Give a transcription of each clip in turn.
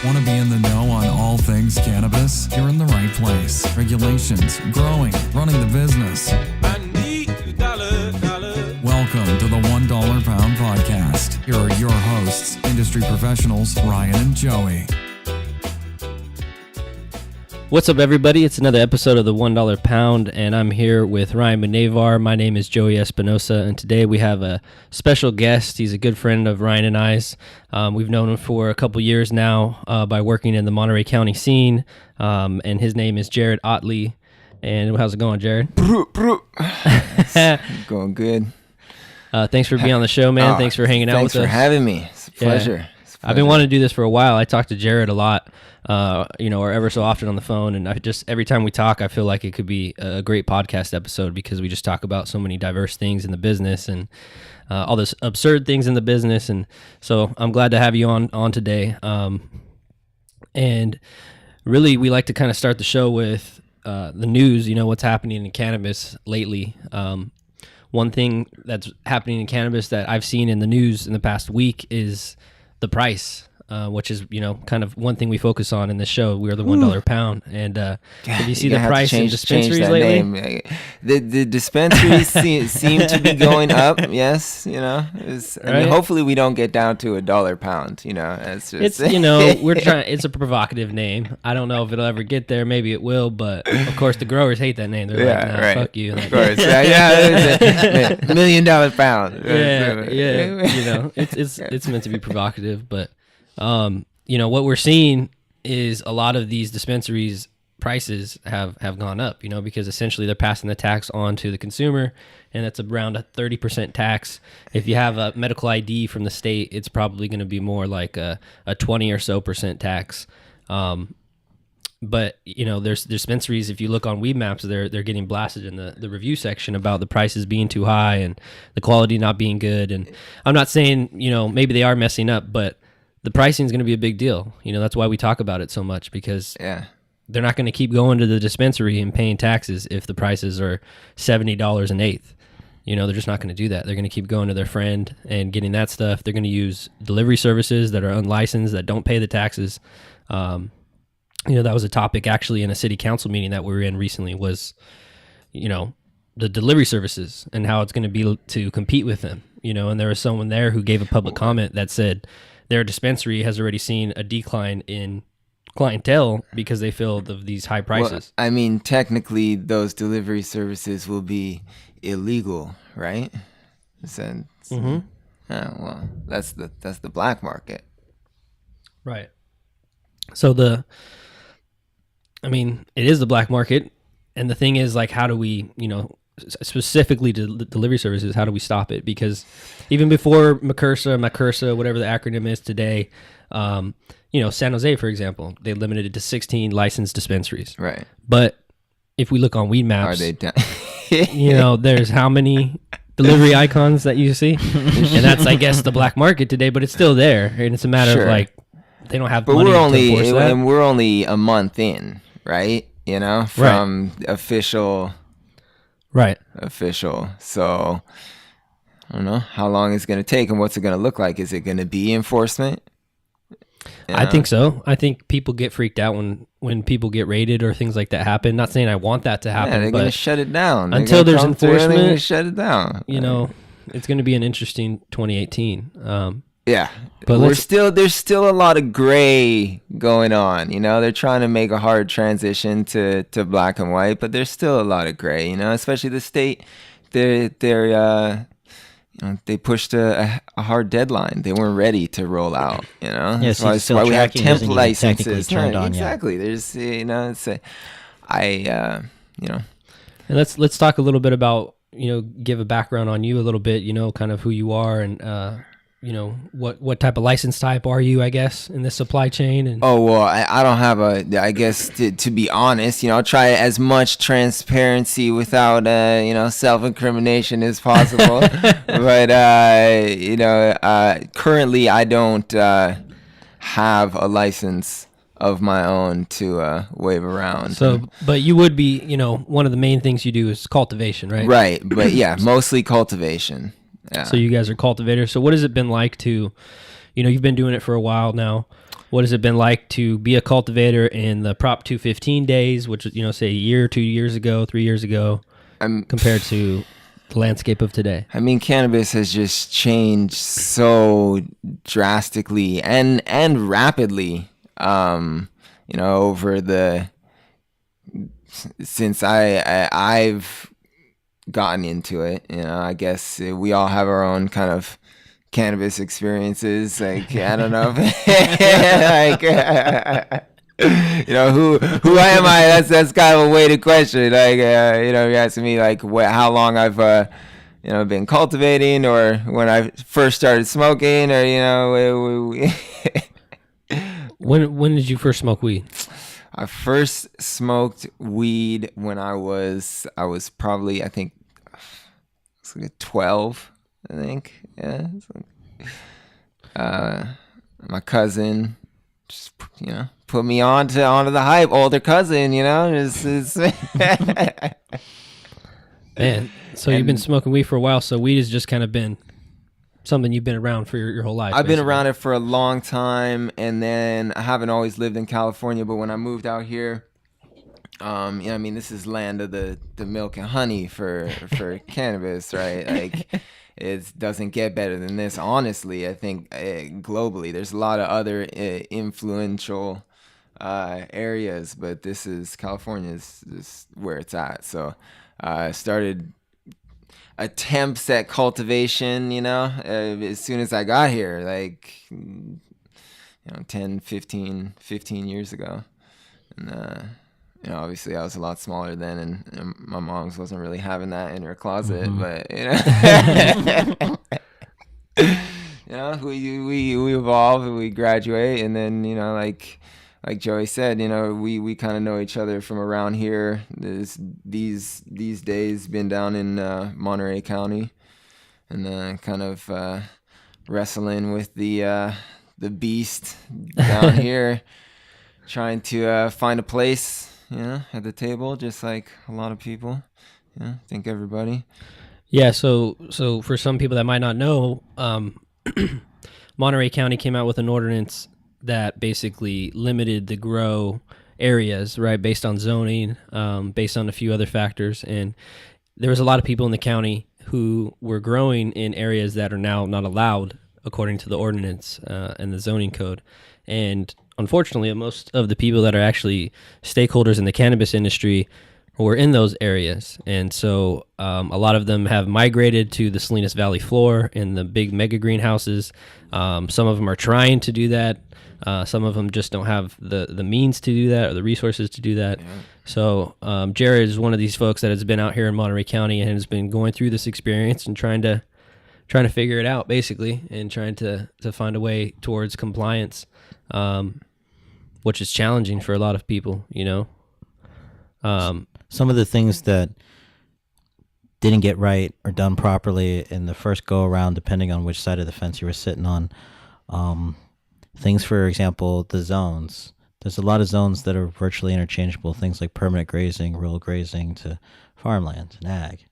Want to be in the know on all things cannabis? You're in the right place. Regulations, growing, running the business. I need a dollar. Welcome to the $1 Pound Podcast. Here are your hosts, industry professionals Ryan and Joey. What's up, everybody? It's another episode of the $1 Pound, and I'm here with Ryan Benavar. My name is Joey Espinosa, and today we have a special guest. He's a good friend of Ryan and I's. We've known him for a couple years now by working in the Monterey County scene, and his name is Jarod Ottley. And how's it going, Jarod? Going good. Thanks for being on the show, man. Thanks for hanging out with us. Thanks for having me. It's a pleasure. I've been wanting to do this for a while. I talk to Jarod a lot, or ever so often on the phone, and every time we talk, I feel like it could be a great podcast episode because we just talk about so many diverse things in the business and all this absurd things in the business, and so I'm glad to have you on today. And really, we like to kind of start the show with the news. What's happening in cannabis lately. One thing that's happening in cannabis that I've seen in the news in the past week is the price, which is, kind of one thing we focus on in this show. We are the $1 pound. And did you see the price in dispensaries lately? Name. The dispensaries seem to be going up. Yes, I mean, hopefully we don't get down to $1 pound. It's just we're trying. It's a provocative name. I don't know if it'll ever get there. Maybe it will, but of course the growers hate that name. They're like, nah, fuck you. Of course, $1 million pound. It's meant to be provocative, but. What we're seeing is a lot of these dispensaries prices have gone up, because essentially they're passing the tax on to the consumer, and that's around a 30% tax. If you have a medical ID from the state, it's probably going to be more like a 20 or so percent tax. But there's dispensaries, if you look on Weed Maps, they're getting blasted in the review section about the prices being too high and the quality not being good. And I'm not saying, maybe they are messing up, but the pricing is going to be a big deal. That's why we talk about it so much, because they're not going to keep going to the dispensary and paying taxes if the prices are $70 an eighth. They're just not going to do that. They're going to keep going to their friend and getting that stuff. They're going to use delivery services that are unlicensed, that don't pay the taxes. That was a topic actually in a city council meeting that we were in recently was, the delivery services and how it's going to be to compete with them. And there was someone there who gave a public comment that said, their dispensary has already seen a decline in clientele because they feel these high prices. Well, I mean, technically, those delivery services will be illegal, right? So, that's the black market, right? So it is the black market, and the thing is, like, how do we, specifically to delivery services, how do we stop it? Because even before MCRSA, whatever the acronym is today, San Jose, for example, they limited it to 16 licensed dispensaries. Right. But if we look on Weed Maps, are they done? There's how many delivery icons that you see? And that's, I guess, the black market today, but it's still there. And it's a matter of, like, they don't have money to enforce that. And we're only a month in, right? From official... Right. Official. So I don't know how long it's going to take and what's it going to look like. Is it going to be enforcement? I think so. I think people get freaked out when people get raided or things like that happen. Not saying I want that to happen. Yeah, they're going to shut it down. Until there's enforcement, they're going to shut it down. It's going to be an interesting 2018. Yeah, but there's still a lot of gray going on. They're trying to make a hard transition to black and white, but there's still a lot of gray. Especially the state, they pushed a hard deadline. They weren't ready to roll out. Yes, that's why we have temp licenses. Turned on exactly. Yet. There's And let's talk a little bit about give a background on you a little bit. Kind of who you are and. What type of license type are you, I guess, in this supply chain? And I don't have I guess to be honest, I'll try as much transparency without, self-incrimination as possible. But, currently I don't have a license of my own to wave around. So, but you would be, one of the main things you do is cultivation, right? Right. But yeah, mostly cultivation. Yeah. So you guys are cultivators. So what has it been like to, you've been doing it for a while now. what has it been like to be a cultivator in the Prop 215 days, which is, say a year, 2 years ago, 3 years ago, compared to the landscape of today? I mean, cannabis has just changed so drastically and rapidly, over since I've gotten into it. I guess we all have our own kind of cannabis experiences. Like, I don't know, who am I? That's kind of a weighted question. Like, you're asking me like how long I've been cultivating, or when I first started smoking, or When did you first smoke weed? I first smoked weed when I was probably, I think, like 12, I think. Yeah. My cousin just, put me onto the hype. Older cousin, Man, so you've been smoking weed for a while, so weed has just kind of been something you've been around for your whole life. I've been around it for a long time, and then I haven't always lived in California, but when I moved out here, this is land of the milk and honey for cannabis, right? Like, it doesn't get better than this, honestly. I think globally, there's a lot of other influential areas, but California is where it's at. So I started attempts at cultivation, as soon as I got here, like, 10, 15 years ago. And, obviously I was a lot smaller then, and my mom's wasn't really having that in her closet, but, we evolve and we graduate, and then, like Joey said, we kind of know each other from around here. These days been down in Monterey County, and kind of wrestling with the beast down here, trying to find a place, at the table, just like a lot of people. I think everybody. Yeah. So for some people that might not know, Monterey County came out with an ordinance that basically limited the grow areas, right, based on zoning, based on a few other factors. And there was a lot of people in the county who were growing in areas that are now not allowed according to the ordinance and the zoning code. And unfortunately, most of the people that are actually stakeholders in the cannabis industry were in those areas. And so a lot of them have migrated to the Salinas Valley floor in the big mega greenhouses. Some of them are trying to do that. Some of them just don't have the means to do that or the resources to do that. Yeah. So Jarod is one of these folks that has been out here in Monterey County and has been going through this experience and trying to figure it out, basically, and trying to find a way towards compliance, which is challenging for a lot of people, Some of the things that didn't get right or done properly in the first go around, depending on which side of the fence you were sitting on. Things, for example, the zones. There's a lot of zones that are virtually interchangeable, things like permanent grazing, rural grazing to farmland and ag.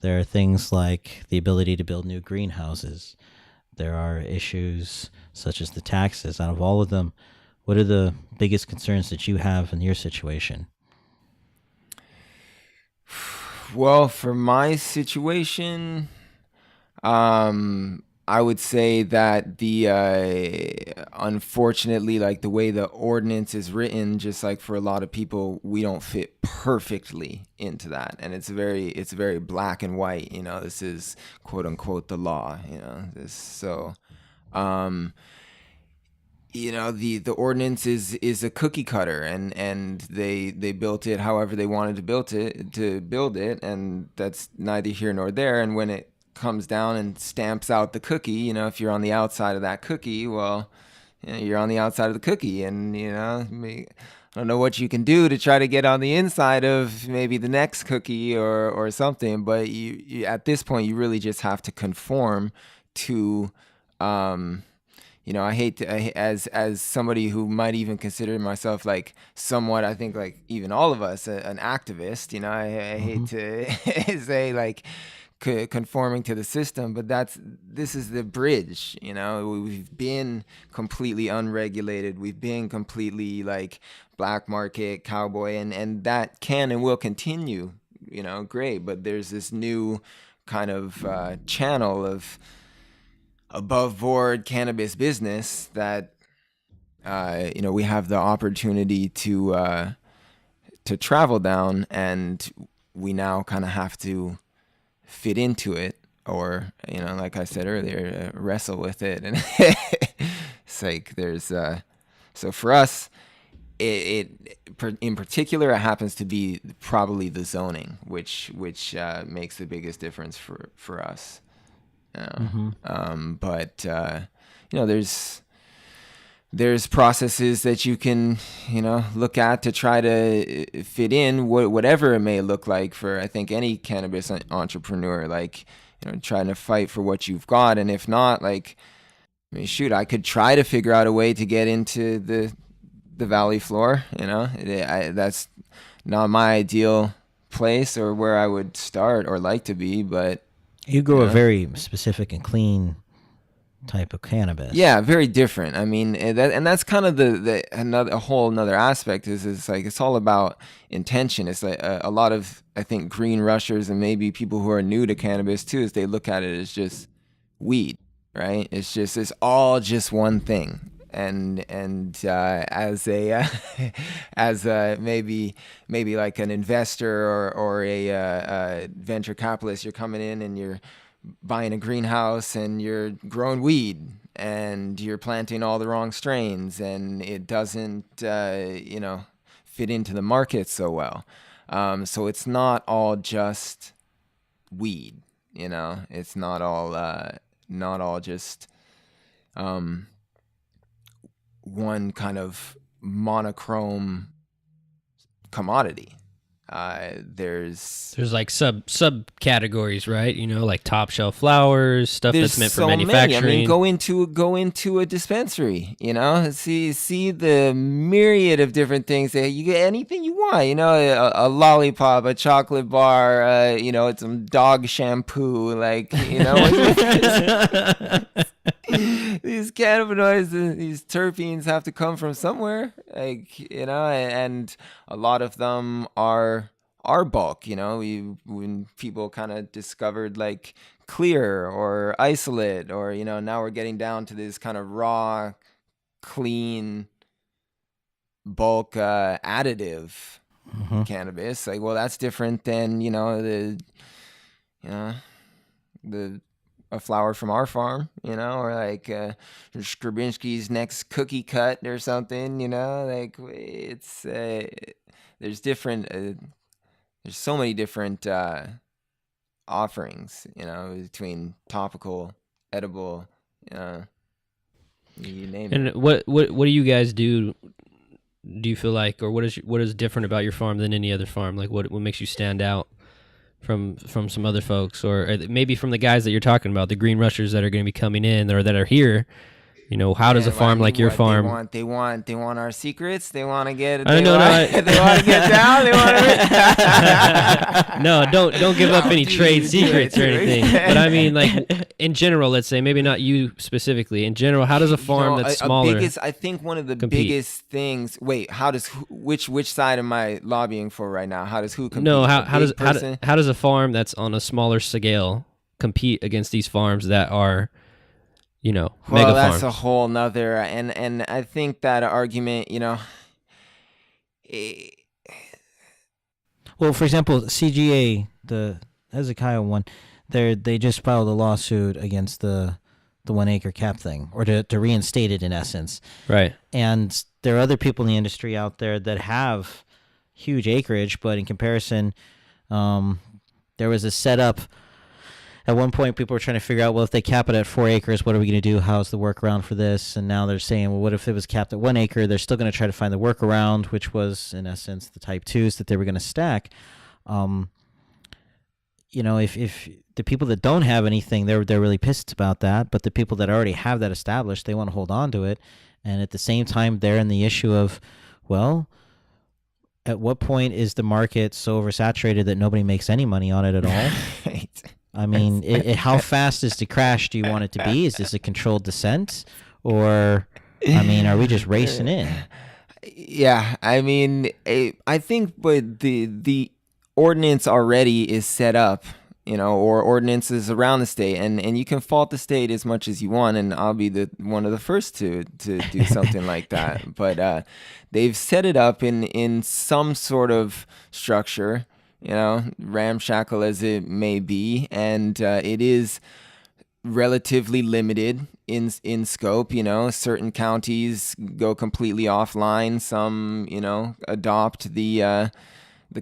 There are things like the ability to build new greenhouses. There are issues such as the taxes. Out of all of them, what are the biggest concerns that you have in your situation? Well, for my situation, I would say that unfortunately, like the way the ordinance is written, just like for a lot of people, we don't fit perfectly into that. And it's very black and white, this is quote unquote the law, the ordinance is a cookie cutter, and they built it however they wanted to build it, and that's neither here nor there. And when it comes down and stamps out the cookie, if you're on the outside of that cookie, well, you're on the outside of the cookie, and I don't know what you can do to try to get on the inside of maybe the next cookie or something, but you at this point you really just have to conform to I hate to, as somebody who might even consider myself like somewhat, I think like even all of us, an activist, I hate to say like conforming to the system, but this is the bridge. We've been completely unregulated. We've been completely like black market cowboy, and that can and will continue. Great, but there's this new kind of channel of above board cannabis business that we have the opportunity to travel down, and we now kind of have to fit into it, or like I said earlier, wrestle with it. And it's like there's so for us, it in particular, it happens to be probably the zoning, which makes the biggest difference for us. But there's processes that you can look at to try to fit in whatever it may look like for, I think, any cannabis entrepreneur, like trying to fight for what you've got. And if not, like, I mean, shoot, I could try to figure out a way to get into the valley floor. That's not my ideal place or where I would start or like to be, but you grow a very specific and clean type of cannabis. Yeah, very different. I mean, that's kind of a whole another aspect is like it's all about intention. It's like a lot of, I think, green rushers and maybe people who are new to cannabis too, is they look at it as just weed, right? It's all just one thing. And as a maybe like an investor or a venture capitalist, you're coming in and you're buying a greenhouse and you're growing weed and you're planting all the wrong strains and it doesn't fit into the market so well. So it's not all just weed, it's not all just one kind of monochrome commodity. There's like subcategories, right? Like top shelf flowers, stuff that's meant for manufacturing. Many. I mean, go into a dispensary, see the myriad of different things that you get anything you want, a lollipop, a chocolate bar, it's some dog shampoo, like, these cannabinoids, these terpenes have to come from somewhere, like, and a lot of them are bulk. When people kind of discovered like clear or isolate, or now we're getting down to this kind of raw, clean, bulk additive cannabis. Like, well, that's different than a flower from our farm, or like Stravinsky's next cookie cut or something, like it's there's so many different offerings, between topical, edible, you name it. And what do you guys do? Do you feel like, or what is different about your farm than any other farm? Like what makes you stand out from some other folks, or maybe from the guys that you're talking about, the green rushers that are going to be coming in or that are here? How does a farm like your farm? They want our secrets. They want to get. They want to get down. They want to. No, don't give up any trade secrets or anything. But I mean, like in general, let's say maybe not you specifically. In general, how does a farm that's smaller? I think one of the biggest things. Wait, how does which side am I lobbying for right now? How does who compete? No, how does a farm that's on a smaller scale compete against these farms that are, mega well, that's farms? a whole nother, and I think that argument, Well, for example, CGA, the Hezekiah one, they just filed a lawsuit against the 1 acre cap thing, or to reinstate it in essence. Right. And there are other people in the industry out there that have huge acreage, but in comparison, there was a setup. At one point, people were trying to figure out, well, if they cap it at 4 acres, what are we going to do? How's the workaround for this? And now they're saying, well, what if it was capped at 1 acre? They're still going to try to find the workaround, which was, in essence, the type 2s that they were going to stack. If the people that don't have anything, they're really pissed about that. But the people that already have that established, they want to hold on to it. And at the same time, they're in the issue of, well, at what point is the market so oversaturated that nobody makes any money on it at all? Right. I mean, how fast is the crash do you want it to be? Is this a controlled descent? Or, I mean, are we just racing in? Yeah, I mean, I think, but the ordinance already is set up, or ordinances around the state, and you can fault the state as much as you want, and I'll be one of the first to do something like that. But they've set it up in some sort of structure, ramshackle as it may be, and it is relatively limited in scope. Certain counties go completely offline, some adopt the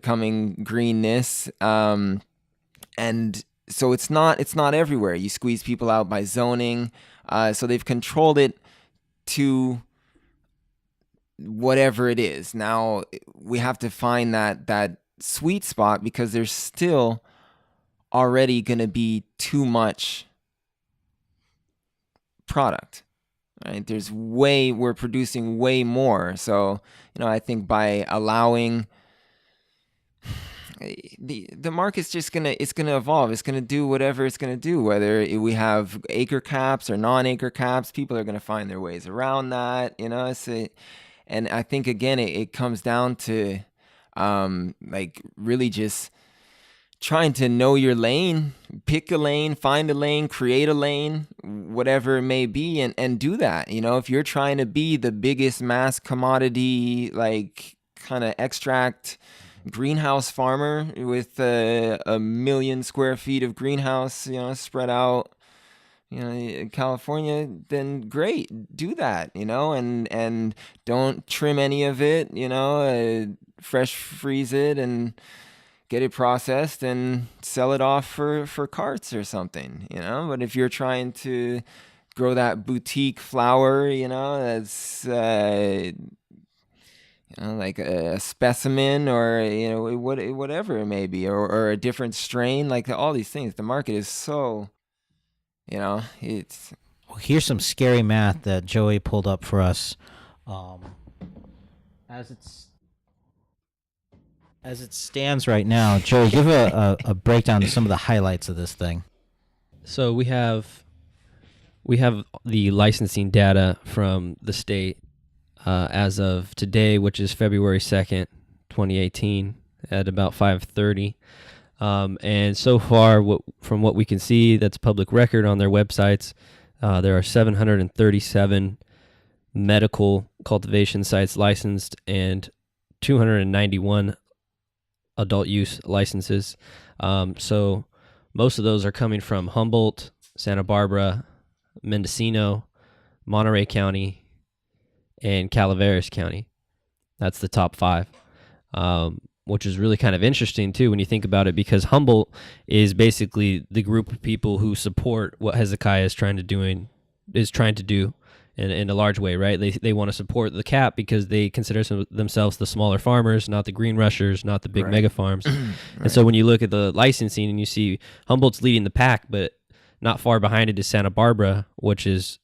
coming greenness, and so it's not everywhere. You squeeze people out by zoning, so they've controlled it to whatever it is. Now we have to find that sweet spot, because there's still already going to be too much product, right? We're producing way more. So, I think by allowing the market's just it's gonna evolve. It's gonna do whatever it's gonna do, whether we have acre caps or non-acre caps. People are gonna find their ways around that, and I think again, it comes down to like really just trying to know your lane, pick a lane, find a lane, create a lane, whatever it may be, and do that. If you're trying to be the biggest mass commodity, like kind of extract greenhouse farmer with a million square feet of greenhouse, spread out, in California, then great, do that, and don't trim any of it, fresh freeze it and get it processed and sell it off for carts or something, But if you're trying to grow that boutique flower, that's like a specimen, or whatever it may be, or a different strain, like all these things. The market is so, it's. Well, here's some scary math that Joey pulled up for us. As it stands right now, Joey, give a breakdown of some of the highlights of this thing. So we have the licensing data from the state as of today, which is February 2nd, 2018, at about 5:30. And so far, from what we can see, that's public record on their websites, there are 737 medical cultivation sites licensed and 291 adult use licenses. So most of those are coming from Humboldt, Santa Barbara, Mendocino, Monterey County, and Calaveras County. That's the top 5, which is really kind of interesting too when you think about it, because Humboldt is basically the group of people who support what Hezekiah is trying to do in a large way, right? They want to support the cap because they consider themselves the smaller farmers, not the green rushers, not the big mega farms. Right. And so when you look at the licensing and you see Humboldt's leading the pack, but not far behind it is Santa Barbara, which is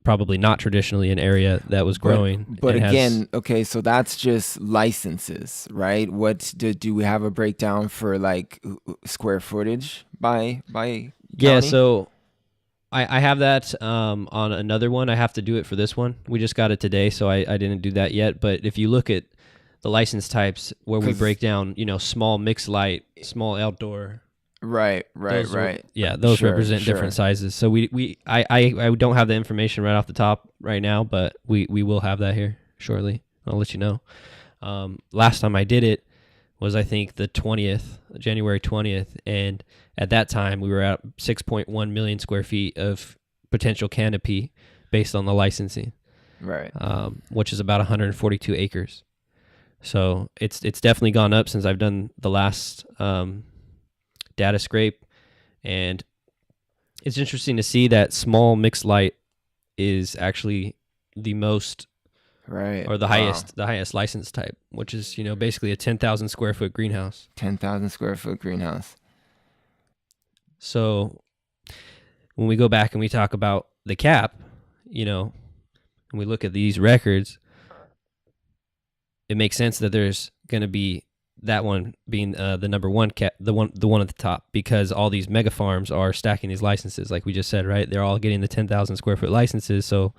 probably not traditionally an area that was growing. But again, okay, so that's just licenses, right? What do we have a breakdown for, like square footage by county? Yeah, so I have that on another one. I have to do it for this one. We just got it today, so I didn't do that yet. But if you look at the license types where we break down, small mixed light, small outdoor. Right. Those represent different sizes. So I don't have the information right off the top right now, but we will have that here shortly. I'll let you know. Last time I did it was, I think, the 20th, January 20th, and at that time we were at 6.1 million square feet of potential canopy based on the licensing, right? Which is about 142 acres. So it's definitely gone up since I've done the last data scrape, and it's interesting to see that small mixed light is actually the most, right, or the highest license type, which is basically a 10,000 square foot greenhouse. 10,000 square foot greenhouse. So when we go back and we talk about the cap, and we look at these records, it makes sense that there's going to be that one being the number one, the one at the top, because all these mega farms are stacking these licenses, like we just said, right? They're all getting the 10,000 square foot licenses. So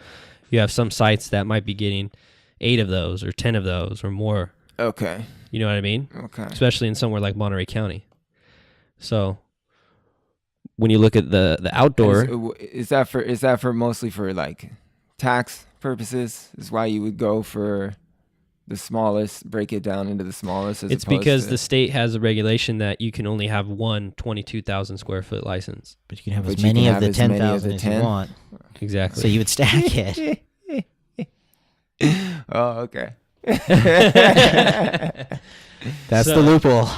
you have some sites that might be getting 8 of those or 10 of those or more. Okay. You know what I mean? Okay. Especially in somewhere like Monterey County. So when you look at the outdoor, Is that for mostly for like tax purposes? Is why you would go for the smallest, break it down into the smallest? It's because the state has a regulation that you can only have one 22,000 square foot license. But you can have as many of the 10,000 as you want. Exactly. So you would stack it. Oh, okay. That's the loophole.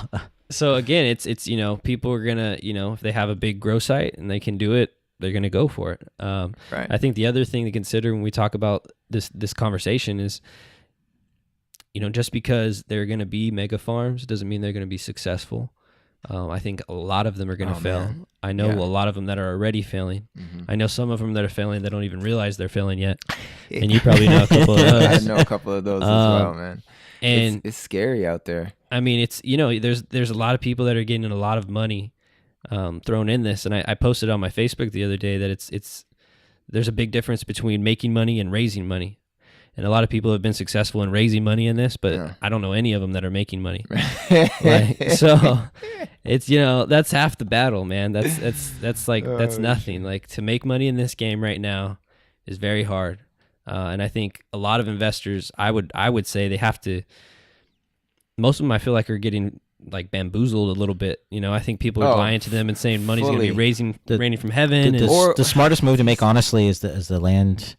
So again, it's people are gonna, if they have a big grow site and they can do it, they're gonna go for it. Right. I think the other thing to consider when we talk about this conversation is, just because they're gonna be mega farms doesn't mean they're gonna be successful. I think a lot of them are gonna fail. Man. I know a lot of them that are already failing. Mm-hmm. I know some of them that are failing that don't even realize they're failing yet. And you probably know a couple of those. I know a couple of those as well, man. And it's scary out there. I mean, it's there's a lot of people that are getting a lot of money thrown in this, and I posted on my Facebook the other day that there's a big difference between making money and raising money, and a lot of people have been successful in raising money in this, but I don't know any of them that are making money. So it's that's half the battle, man. That's nothing. Like, to make money in this game right now is very hard. And I think a lot of investors, I would say they have to. Most of them, I feel like, are getting like bamboozled a little bit. I think people are lying to them and saying money's going to be raining from heaven. The smartest move to make, honestly, is the land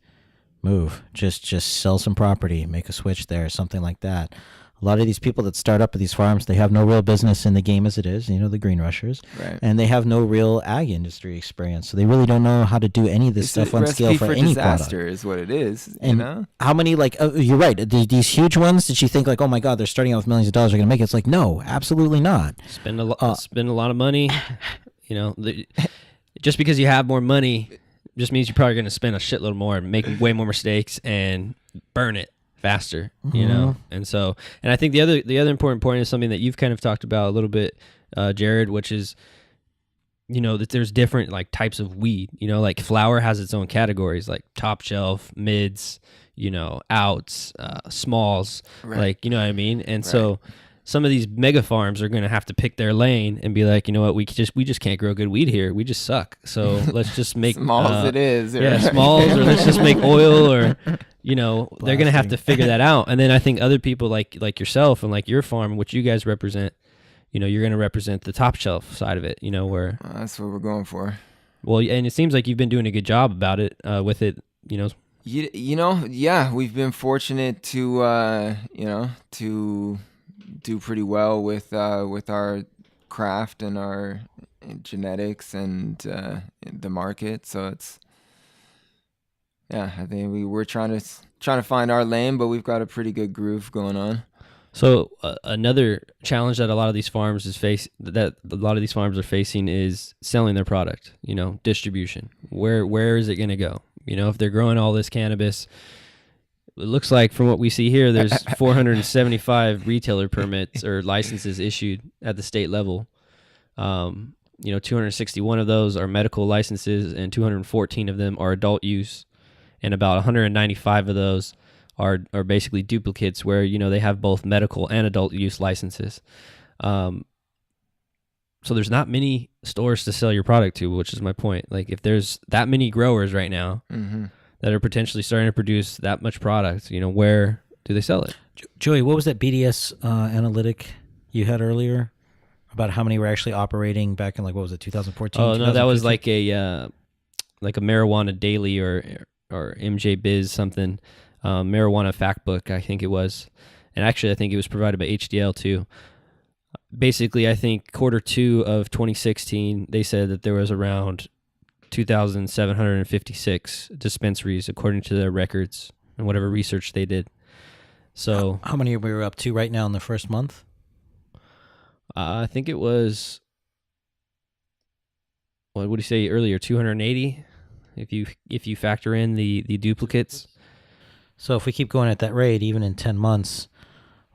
move. Just sell some property, make a switch there, something like that. A lot of these people that start up at these farms, they have no real business in the game as it is, the green rushers. Right. And they have no real ag industry experience. So they really don't know how to do any of this stuff on scale for any disaster product. Is what it is, and how many, you're right, these huge ones that you think like, oh my God, they're starting out with millions of dollars, they're going to make it. It's like, no, absolutely not. Spend a lot of money. Just because you have more money just means you're probably going to spend a shitload more and make way more mistakes and burn it faster, and so, and I think the other important point is something that you've kind of talked about a little bit, Jarod, which is that there's different like types of weed. Like flower has its own categories, like top shelf, mids, outs, smalls, like what I mean. And so some of these mega farms are going to have to pick their lane and be like, we just can't grow good weed here. We just suck. So let's just make smalls. It is, smalls, or let's just make oil, or they're going to have to figure that out. And then I think other people like yourself and like your farm, which you guys represent, you're going to represent the top shelf side of it. Where that's what we're going for. Well, and it seems like you've been doing a good job about it with it. We've been fortunate to to do pretty well with our craft and our genetics and the market. So it's I think we're trying to find our lane, but we've got a pretty good groove going on. So another challenge that a lot of these farms are facing is selling their product. Distribution. Where is it going to go? If they're growing all this cannabis, it looks like from what we see here, there's 475 retailer permits or licenses issued at the state level. 261 of those are medical licenses, and 214 of them are adult use, and about 195 of those are basically duplicates where they have both medical and adult use licenses. So there's not many stores to sell your product to, which is my point. Like, if there's that many growers right now that are potentially starting to produce that much product, where do they sell it? Joey, what was that BDS analytic you had earlier about how many were actually operating back in 2014? Oh no, that was like a marijuana daily or MJ Biz something, marijuana fact book, I think it was, and actually I think it was provided by HDL too. Basically, I think Q2 of 2016, they said that there was around 2,756 dispensaries according to their records and whatever research they did. So how many are we up to right now in the first month? I think it was, what did you say earlier, 280 if you factor in the duplicates. So if we keep going at that rate, even in 10 months,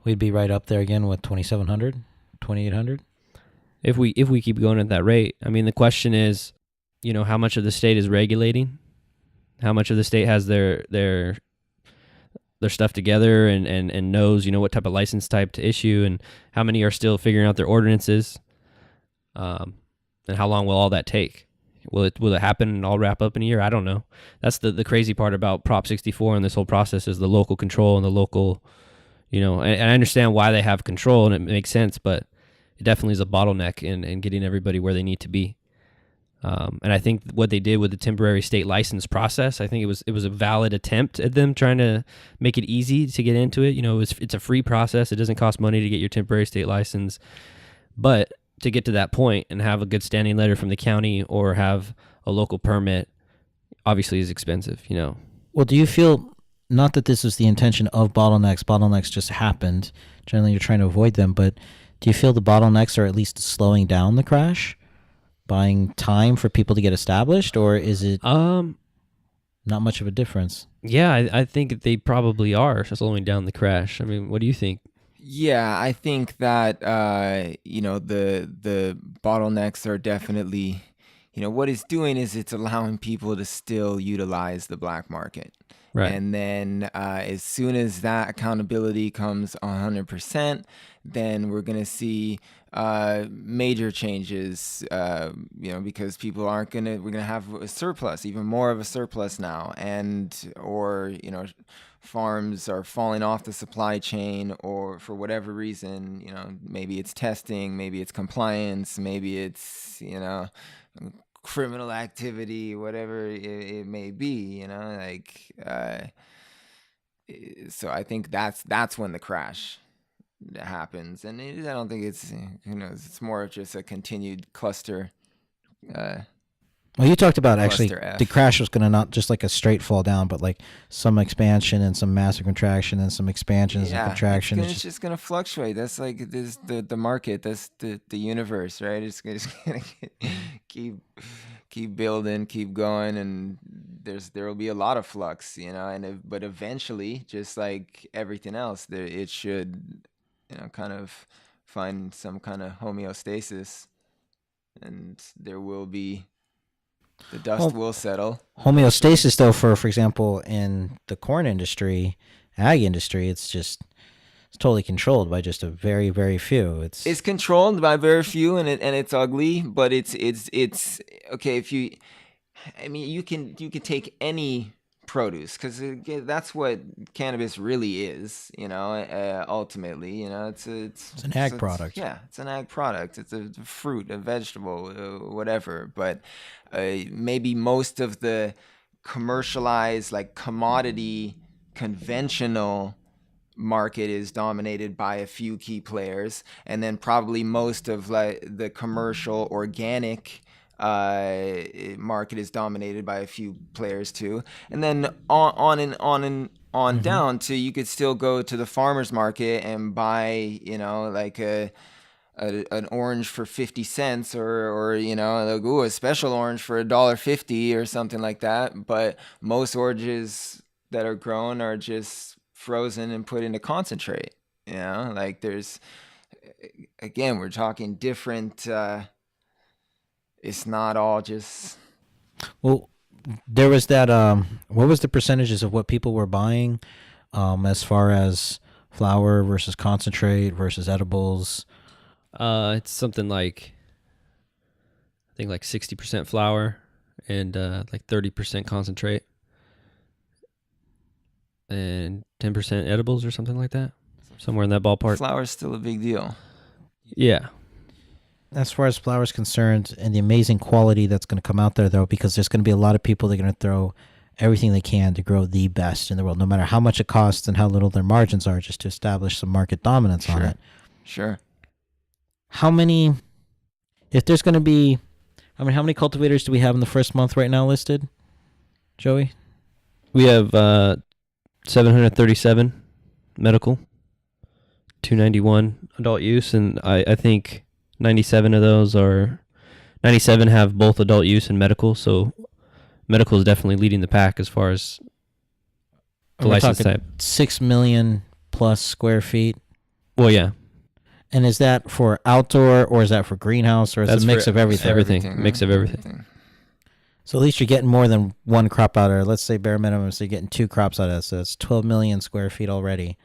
we'd be right up there again with 2,700, 2,800. If we keep going at that rate. I mean, the question is, how much of the state is regulating? How much of the state has their stuff together and knows, what type of license type to issue, and how many are still figuring out their ordinances? And how long will all that take? Will it happen and all wrap up in a year? I don't know. That's the crazy part about Prop 64 and this whole process is the local control and the local, and I understand why they have control and it makes sense, but it definitely is a bottleneck in getting everybody where they need to be. And I think what they did with the temporary state license process, I think it was a valid attempt at them trying to make it easy to get into it. It's a free process. It doesn't cost money to get your temporary state license, but to get to that point and have a good standing letter from the county or have a local permit obviously is expensive, Well, do you feel, not that this is the intention of bottlenecks just happened, generally you're trying to avoid them, but do you feel the bottlenecks are at least slowing down the crash, buying time for people to get established, or is it not much of a difference? Yeah, I think they probably are slowing down the crash. I mean, what do you think? Yeah, I think that the bottlenecks are definitely, what it's doing is it's allowing people to still utilize the black market. Right. And then as soon as that accountability comes 100%, then we're going to see major changes, because people we're going to have a surplus, even more of a surplus now. Farms are falling off the supply chain, or for whatever reason, maybe it's testing, maybe it's compliance, maybe it's, criminal activity, whatever it may be, so I think that's when the crash happens. And I don't think it's, it's more of just a continued cluster. Well, you talked about actually F. the crash was going to not just like a straight fall down, but like some expansion and some massive contraction and some expansions and contractions. It's just going to fluctuate. That's like this the market. That's the universe, right? It's going to keep building, keep going, and there will be a lot of flux, but eventually, just like everything else, it should, kind of find some kind of homeostasis, and there will be. The dust will settle. Homeostasis, though, for example, in the corn industry, ag industry, it's totally controlled by just a very, very few. It's controlled by very few, and it's ugly, but it's okay. You can take any produce, because that's what cannabis really is, ultimately, it's an ag product. Yeah, it's an ag product. It's a fruit, a vegetable, whatever. But maybe most of the commercialized, like commodity, conventional market is dominated by a few key players, and then probably most of like the commercial organic market is dominated by a few players too, and then on down to, you could still go to the farmer's market and buy, like an orange for 50 cents, or like, a special orange for $1.50 or something like that. But most oranges that are grown are just frozen and put into concentrate. Like there's, again, we're talking different. It's not all just. Well, there was that. What was the percentages of what people were buying, as far as flour versus concentrate versus edibles? It's something like, I think like 60% flour and like 30% concentrate and 10% edibles or something like that. Somewhere in that ballpark. Flour's still a big deal. Yeah. As far as flour is concerned, and the amazing quality that's going to come out there, though, because there's going to be a lot of people that are going to throw everything they can to grow the best in the world, no matter how much it costs and how little their margins are, just to establish some market dominance on it. Sure. How many, if there's going to be, how many cultivators do we have in the first month right now listed, Joey? We have 737 medical, 291 adult use, and I think 97 of those are, 97 have both adult use and medical, so medical is definitely leading the pack as far as the license type. 6 million plus square feet Well, yeah, And is that for outdoor or is that for greenhouse or is it a mix for of everything? Everything, mix of everything. So at least you're getting more than one crop out, or let's say bare minimum, so you're getting 2 crops out of it. So it's 12 million square feet already.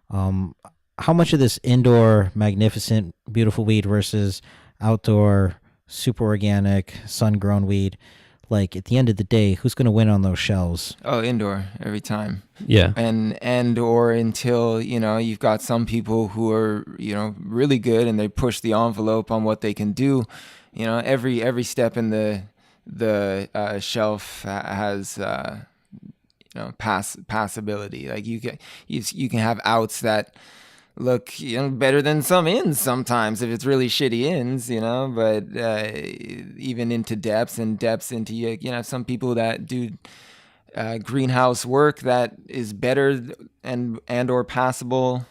How much of this indoor magnificent, beautiful weed versus outdoor super organic, sun-grown weed? Like at the end of the day, who's going to win on those shelves? Oh, indoor every time. Yeah. And or until, you've got some people who are, really good and they push the envelope on what they can do. Every step in the shelf has passability. Like you can have outs that look better than some ins sometimes if it's really shitty ins, but even into depths into some people that do greenhouse work that is better and or passable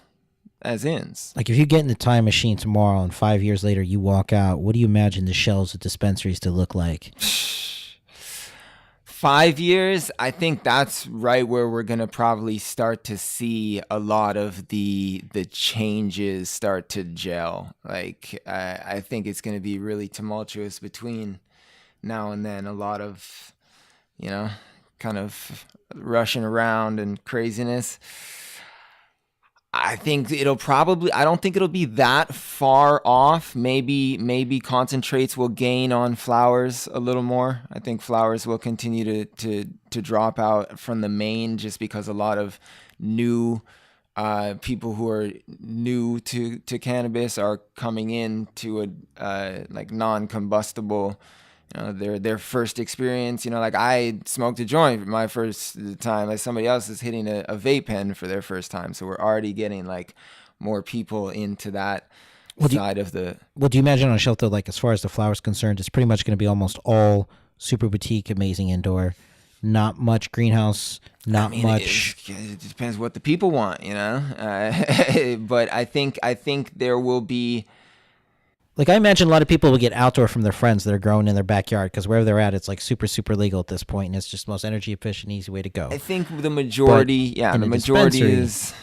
as ins. Like if you get in the time machine tomorrow and 5 years later you walk out, what do you imagine the shelves of dispensaries to look like? 5 years, I think that's right where we're gonna probably start to see a lot of the changes start to gel. Like I think it's gonna be really tumultuous between now and then. A lot of, kind of rushing around and craziness. I think I don't think it'll be that far off. Maybe concentrates will gain on flowers a little more. I think flowers will continue to drop out from the main just because a lot of new people who are new to cannabis are coming in to a like non-combustible, their first experience. Like I smoked a joint my first time, like somebody else is hitting a vape pen for their first time. So we're already getting like more people into that side of the. Well, do you imagine on a shelf though, like as far as the flowers concerned, it's pretty much going to be almost all super boutique, amazing indoor, not much greenhouse, not much. It depends what the people want, but I think there will be. Like I imagine a lot of people will get outdoor from their friends that are growing in their backyard because wherever they're at, it's like super, super legal at this point, and it's just the most energy efficient, easy way to go. I think the majority, is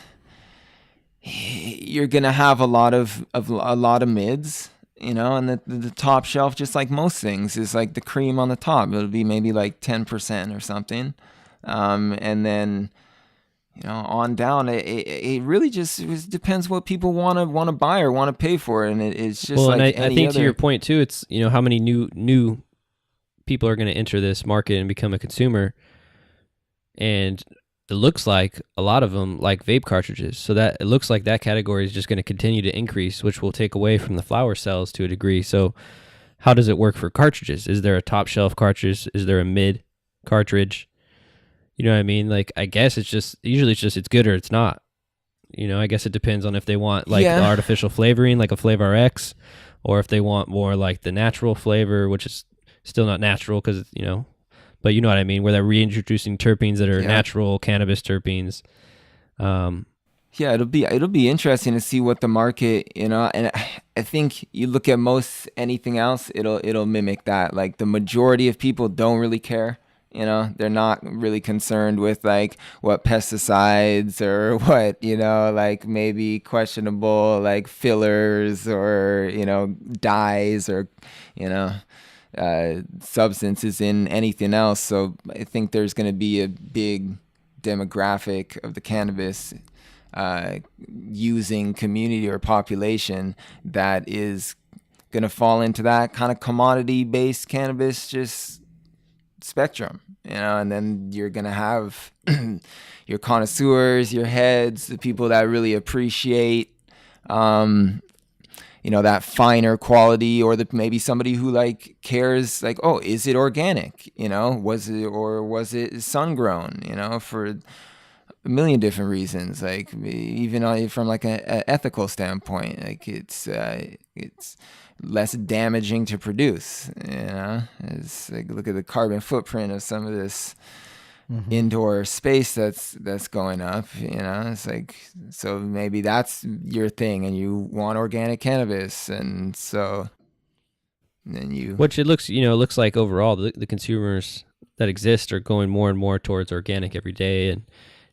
you're gonna have a lot of mids, and the top shelf, just like most things, is like the cream on the top. It'll be maybe like 10% or something, and then. On down, it really just depends what people want to buy or want to pay for, and it's just and I think to your point too, it's how many new people are going to enter this market and become a consumer, and it looks like a lot of them like vape cartridges, so that it looks like that category is just going to continue to increase, which will take away from the flower cells to a degree. So, how does it work for cartridges? Is there a top shelf cartridge? Is there a mid cartridge? You know what I mean? Like, I guess usually it's good or it's not. I guess it depends on if they want like the artificial flavoring, like a Flavor X, or if they want more like the natural flavor, which is still not natural because, but you know what I mean? Where they're reintroducing terpenes that are natural cannabis terpenes. Yeah, it'll be interesting to see what the market, and I think you look at most anything else, it'll mimic that. Like the majority of people don't really care. They're not really concerned with like what pesticides or what, like maybe questionable like fillers or, dyes or, substances in anything else. So I think there's going to be a big demographic of the cannabis using community or population that is going to fall into that kind of commodity-based cannabis just spectrum, and then you're gonna have your connoisseurs, your heads, the people that really appreciate that finer quality, or maybe somebody who like cares, like, oh, is it organic, was it sun grown, for a million different reasons, like even from like a ethical standpoint, like it's less damaging to produce. It's like, look at the carbon footprint of some of this indoor space that's going up. It's like, so maybe that's your thing, and you want organic cannabis, and so then which it looks like overall the consumers that exist are going more and more towards organic every day, and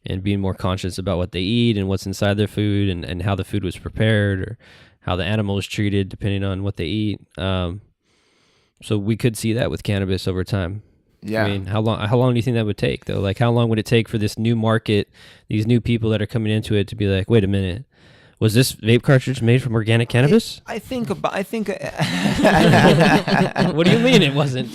and being more conscious about what they eat and what's inside their food and how the food was prepared or how the animal is treated depending on what they eat. So we could see that with cannabis over time. Yeah. I mean, how long do you think that would take though? Like how long would it take for this new market, these new people that are coming into it to be like, wait a minute, was this vape cartridge made from organic cannabis? I think what do you mean it wasn't?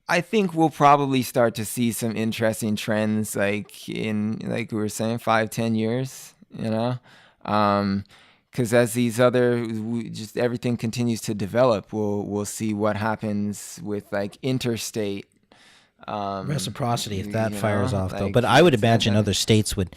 I think we'll probably start to see some interesting trends like in, like we were saying, 5-10 years, because as these just everything continues to develop, we'll see what happens with like interstate reciprocity if that fires off though. But I would imagine other states would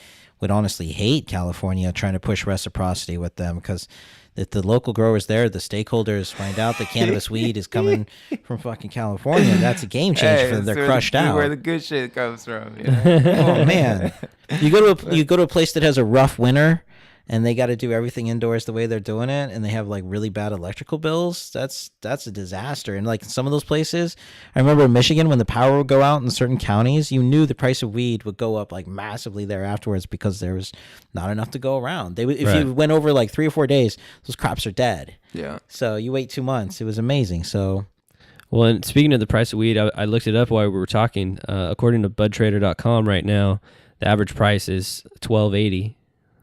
honestly hate California trying to push reciprocity with them, because if the local growers there, the stakeholders find out that cannabis weed is coming from fucking California, that's a game changer for them. They're crushed out. Where the good shit comes from. Oh man, you go to a place that has a rough winter, and they got to do everything indoors the way they're doing it, and they have like really bad electrical bills. That's a disaster. And like some of those places, I remember in Michigan when the power would go out in certain counties, you knew the price of weed would go up like massively there afterwards because there was not enough to go around. If you went over like 3 or 4 days, those crops are dead. Yeah. So you wait 2 months. It was amazing. So. Well, and speaking of the price of weed, I looked it up while we were talking. According to budtrader.com right now, the average price is $12.80.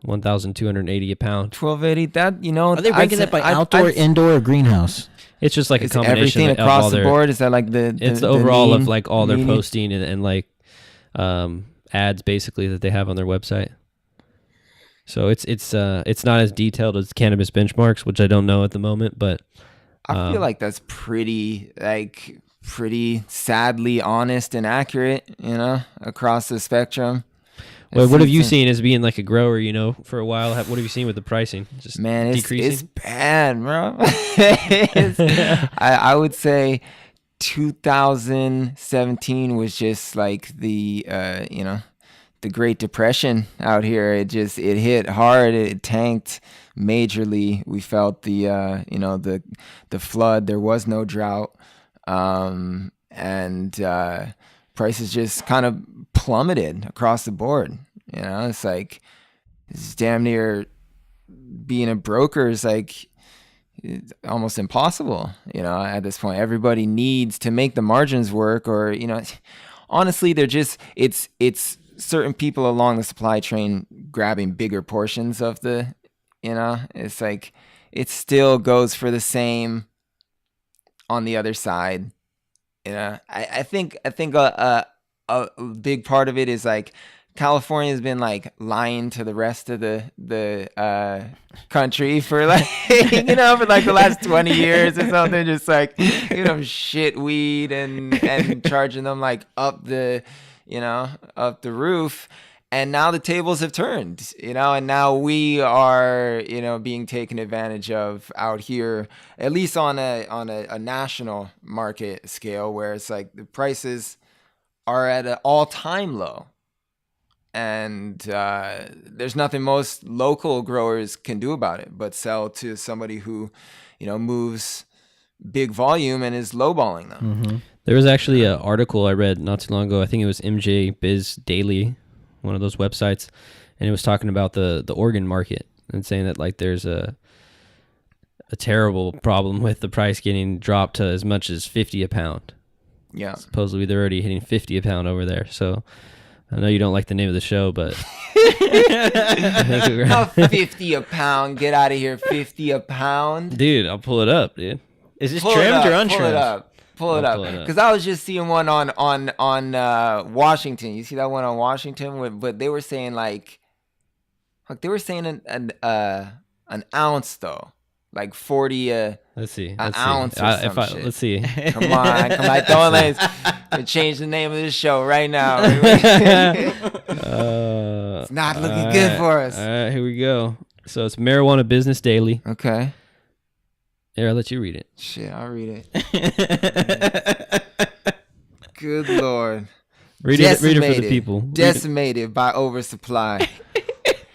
$1,280 a pound. $12.80. That are they ranking that by outdoor, indoor, or greenhouse? It's just like a combination everything of across all the board. Is that like it's the overall of like all their posting and like ads basically that they have on their website. So it's not as detailed as Cannabis Benchmarks, which I don't know at the moment, but I feel like that's pretty sadly honest and accurate, across the spectrum. Well, what have you seen as being like a grower, for a while? What have you seen with the pricing? Just decreasing? It's bad, bro. I would say 2017 was just like the Great Depression out here. It hit hard. It tanked majorly. We felt the flood. There was no drought, and prices just kind of plummeted across the board. It's like it's damn near being a broker is like it's almost impossible. At this point, everybody needs to make the margins work, or honestly, they're just it's certain people along the supply chain grabbing bigger portions of the. It's like it still goes for the same on the other side. I think a big part of it is like California has been like lying to the rest of the country for like for like the last 20 years or something, just like shit weed and charging them like up the roof. And now the tables have turned, and now we are, being taken advantage of out here, at least on a national market scale, where it's like the prices are at an all-time low. And there's nothing most local growers can do about it but sell to somebody who, moves big volume and is lowballing them. Mm-hmm. There was actually an article I read not too long ago. I think it was MJ Biz Daily, one of those websites, and it was talking about the Oregon market and saying that like there's a terrible problem with the price getting dropped to as much as $50 a pound. Yeah. Supposedly they're already hitting $50 a pound over there. So I know you don't like the name of the show, but I think how $50 a pound? Get out of here! $50 a pound, dude. I'll pull it up, dude. Is this trimmed or untrimmed? Pull it up. Because I was just seeing one on Washington. You see that one on Washington? But they were saying like they were saying an ounce though, like 40 let's see an ounce or some shit. Let's see. Come on. Don't change the name of this show right now. It's not looking good for us. All right, here we go. So it's Marijuana Business Daily. Okay. Here, I'll let you read it. Shit, I'll read it. Good Lord. Read it for the people. Decimated by oversupply.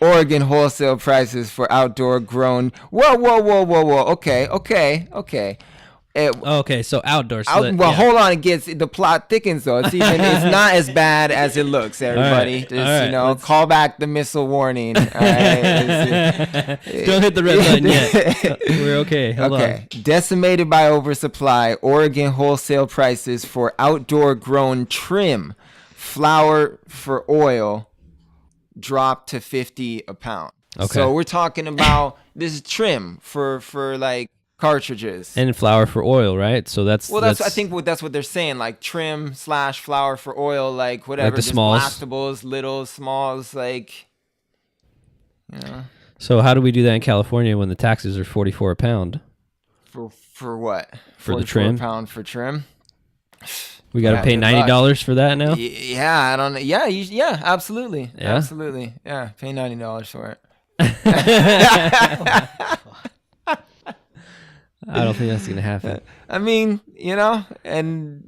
Oregon wholesale prices for outdoor grown. Whoa. Okay. Okay, so outdoor. Hold on, the plot thickens though. It's not as bad as it looks. Everybody, All right, just call back the missile warning. All right? Don't hit the red button yet. We're okay. Hold on. Decimated by oversupply, Oregon wholesale prices for outdoor grown trim, flower for oil, dropped to $50 a pound. Okay. So we're talking about this is trim for like cartridges and flour for oil, right? So that's I think that's what they're saying, like trim / flour for oil, like whatever, like the just smalls, blastables, little smalls, like, you know. So how do we do that in California when the taxes are $44 a pound? For what? For the trim? $44 a pound for trim. We got to pay $90 for that now. Yeah, I don't know. Yeah, absolutely, yeah? Absolutely, yeah. Pay $90 for it. I don't think that's gonna happen. I mean, you know,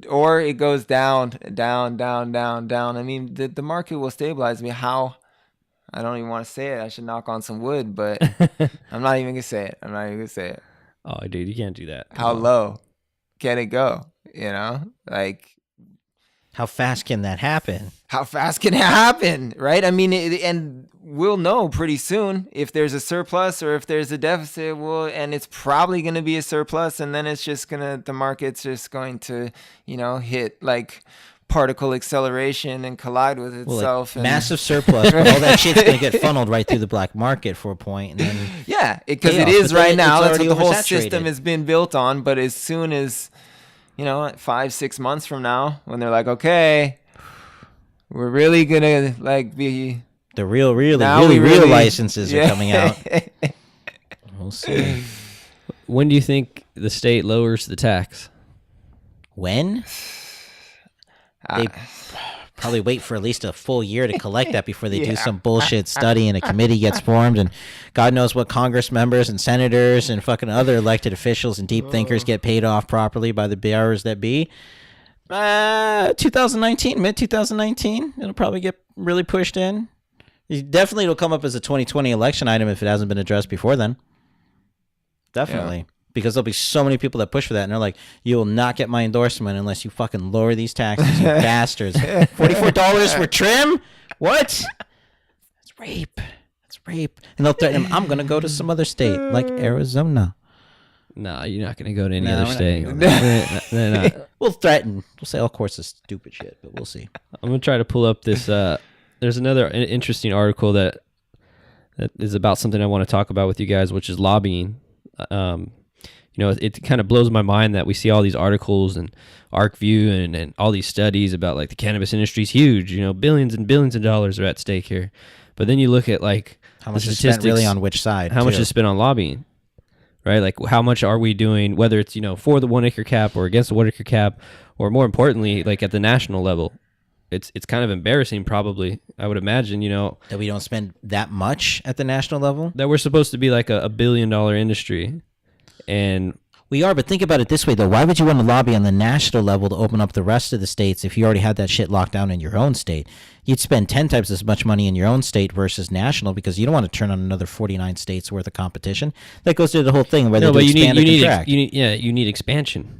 or it goes down. I mean, the market will stabilize. I mean, how? I don't even want to say it. I should knock on some wood, but I'm not even gonna say it. Oh, dude, you can't do that. How low can it go? You know, like, how fast can that happen? How fast can it happen, right? I mean, and we'll know pretty soon if there's a surplus or if there's a deficit. And it's probably going to be a surplus, and then it's just the market's just going to, you know, hit like particle acceleration and collide with itself. Like massive surplus, but all that shit's going to get funneled right through the black market for a point, and then yeah, because it is right now. That's what the whole system has been built on. But as soon as, you know, 5-6 months from now, when they're like, okay, we're really gonna like be the real licenses are coming out. We'll see. When do you think the state lowers the tax? When? They probably wait for at least a full year to collect that before they do some bullshit study and a committee gets formed, and God knows what Congress members and senators and fucking other elected officials and deep thinkers get paid off properly by the powers that be. 2019, mid 2019, it'll probably get really pushed in. Definitely it'll come up as a 2020 election item if it hasn't been addressed before then. Definitely. Yeah. Because there'll be so many people that push for that, and they're like, you will not get my endorsement unless you fucking lower these taxes, you bastards. $44 for trim? What? That's rape. That's rape. And they'll threaten him, I'm going to go to some other state, like Arizona. No, you're not going to go to any other state. They're not. We'll threaten. We'll say all sorts of stupid shit, but we'll see. I'm going to try to pull up this. There's another interesting article that is about something I want to talk about with you guys, which is lobbying. You know, it kind of blows my mind that we see all these articles and ArcView and all these studies about like the cannabis industry is huge. You know, billions and billions of dollars are at stake here. But then you look at like how much is spent really on which side? How much is spent on lobbying? Right? Like how much are we doing, whether it's, you know, for the 1 acre cap or against the 1 acre cap, or more importantly, like at the national level. It's kind of embarrassing, probably, I would imagine, you know. That we don't spend that much at the national level? That we're supposed to be like a $1 billion industry. And we are, but think about it this way, though. Why would you want to lobby on the national level to open up the rest of the states if you already had that shit locked down in your own state? You'd spend 10 times as much money in your own state versus national because you don't want to turn on another 49 states worth of competition. That goes to the whole thing, whether you need expansion.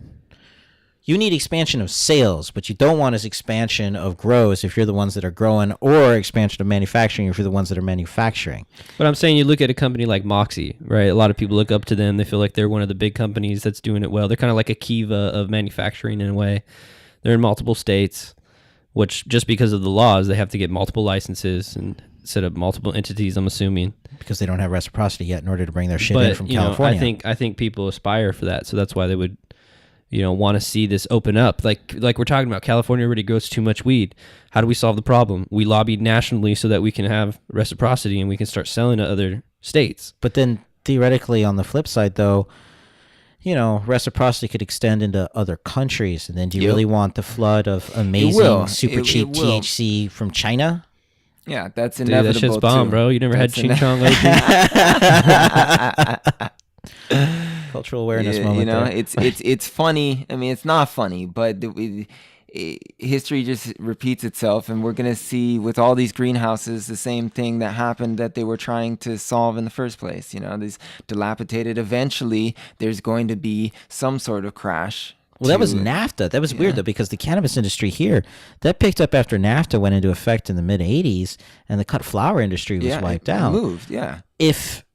You need expansion of sales, but you don't want as expansion of grows if you're the ones that are growing, or expansion of manufacturing if you're the ones that are manufacturing. But I'm saying you look at a company like Moxie, right? A lot of people look up to them. They feel like they're one of the big companies that's doing it well. They're kind of like a Kiva of manufacturing in a way. They're in multiple states, which just because of the laws, they have to get multiple licenses and set up multiple entities, I'm assuming. Because they don't have reciprocity yet in order to bring their shit in from California. I think people aspire for that, so that's why they would, you know, want to see this open up. Like we're talking about, California already grows too much weed. How do we solve the problem? We lobbied nationally so that we can have reciprocity and we can start selling to other states. But then theoretically, on the flip side, though, you know, reciprocity could extend into other countries. And then do you really want the flood of amazing, super cheap THC from China? Yeah, that's inevitable. Dude, that shit's bomb, bro. You never had Ching Chong Cultural awareness moment. You know, there. it's funny. I mean, it's not funny, but history just repeats itself, and we're going to see with all these greenhouses the same thing that happened that they were trying to solve in the first place. These dilapidated, eventually there's going to be some sort of crash. Well, that was NAFTA. That was weird, though, because the cannabis industry here, that picked up after NAFTA went into effect in the mid-'80s, and the cut flower industry was wiped out. It moved, yeah. If,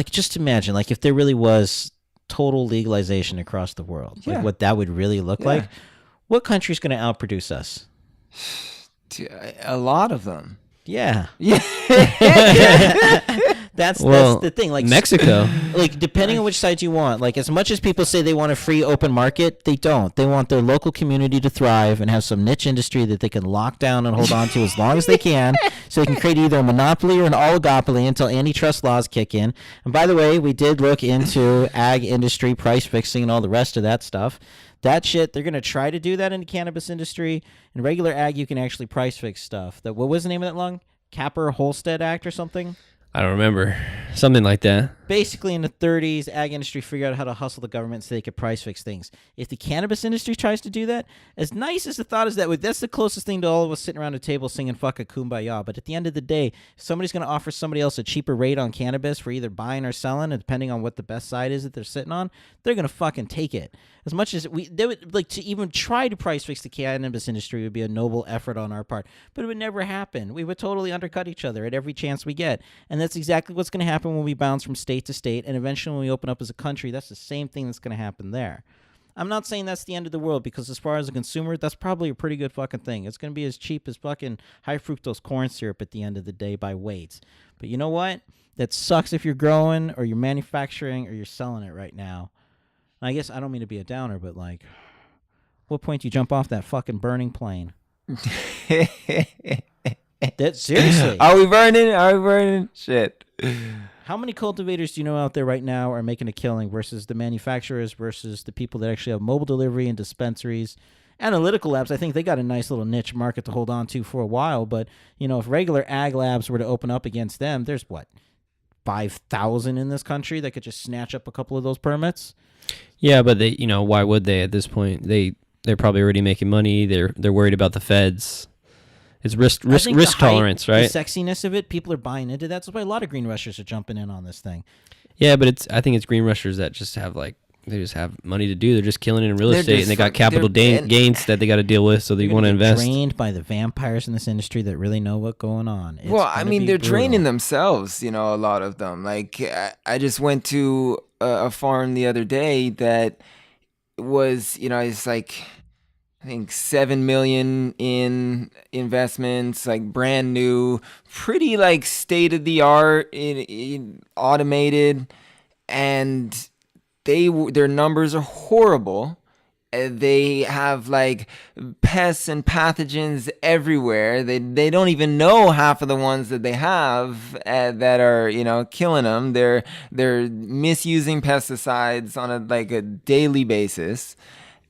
just imagine, if there really was total legalization across the world, what that would really look like, what country's going to outproduce us? A lot of them. Yeah. That's the thing. Mexico. Depending on which side you want. As much as people say they want a free open market, they don't. They want their local community to thrive and have some niche industry that they can lock down and hold on to as long as they can, so they can create either a monopoly or an oligopoly until antitrust laws kick in. And by the way, we did look into ag industry price fixing and all the rest of that stuff. That shit, they're going to try to do that in the cannabis industry. In regular ag, you can actually price fix stuff. What was the name of that law? Capper-Holstead Act or something? I don't remember. Something like that. Basically, in the 30s, ag industry figured out how to hustle the government so they could price fix things. If the cannabis industry tries to do that, as nice as the thought is that's the closest thing to all of us sitting around a table singing fuck a kumbaya. But at the end of the day, if somebody's going to offer somebody else a cheaper rate on cannabis for either buying or selling, and depending on what the best side is that they're sitting on, they're going to fucking take it. As much as they would to even try to price fix the cannabis industry would be a noble effort on our part, but it would never happen. We would totally undercut each other at every chance we get, and that's exactly what's going to happen when we bounce from state to state, and eventually when we open up as a country, that's the same thing that's going to happen there. I'm not saying that's the end of the world, because as far as a consumer, that's probably a pretty good fucking thing. It's going to be as cheap as fucking high fructose corn syrup at the end of the day by weights. But you know what? That sucks if you're growing or you're manufacturing or you're selling it right now. I guess I don't mean to be a downer, but what point do you jump off that fucking burning plane? Seriously. Are we burning? Shit. How many cultivators do you know out there right now are making a killing versus the manufacturers versus the people that actually have mobile delivery and dispensaries? Analytical labs, I think they got a nice little niche market to hold on to for a while, but if regular ag labs were to open up against them, there's 5,000 in this country that could just snatch up a couple of those permits? Yeah, but they, why would they at this point? They're probably already making money. They're worried about the feds. It's risk tolerance, right? The sexiness of it, people are buying into that. That's why a lot of green rushers are jumping in on this thing. Yeah, but I think it's green rushers that just have they just have money to do. They're just killing it in real estate, and they got capital gains that they got to deal with, so they want to invest. Drained by the vampires in this industry that really know what's going on. They're draining themselves. A lot of them. I just went to a farm the other day that was, it's I think $7 million in investments, brand new, pretty state of the art, in automated, and their numbers are horrible. They have pests and pathogens everywhere. They don't even know half of the ones that they have that are killing them. They're misusing pesticides on a daily basis,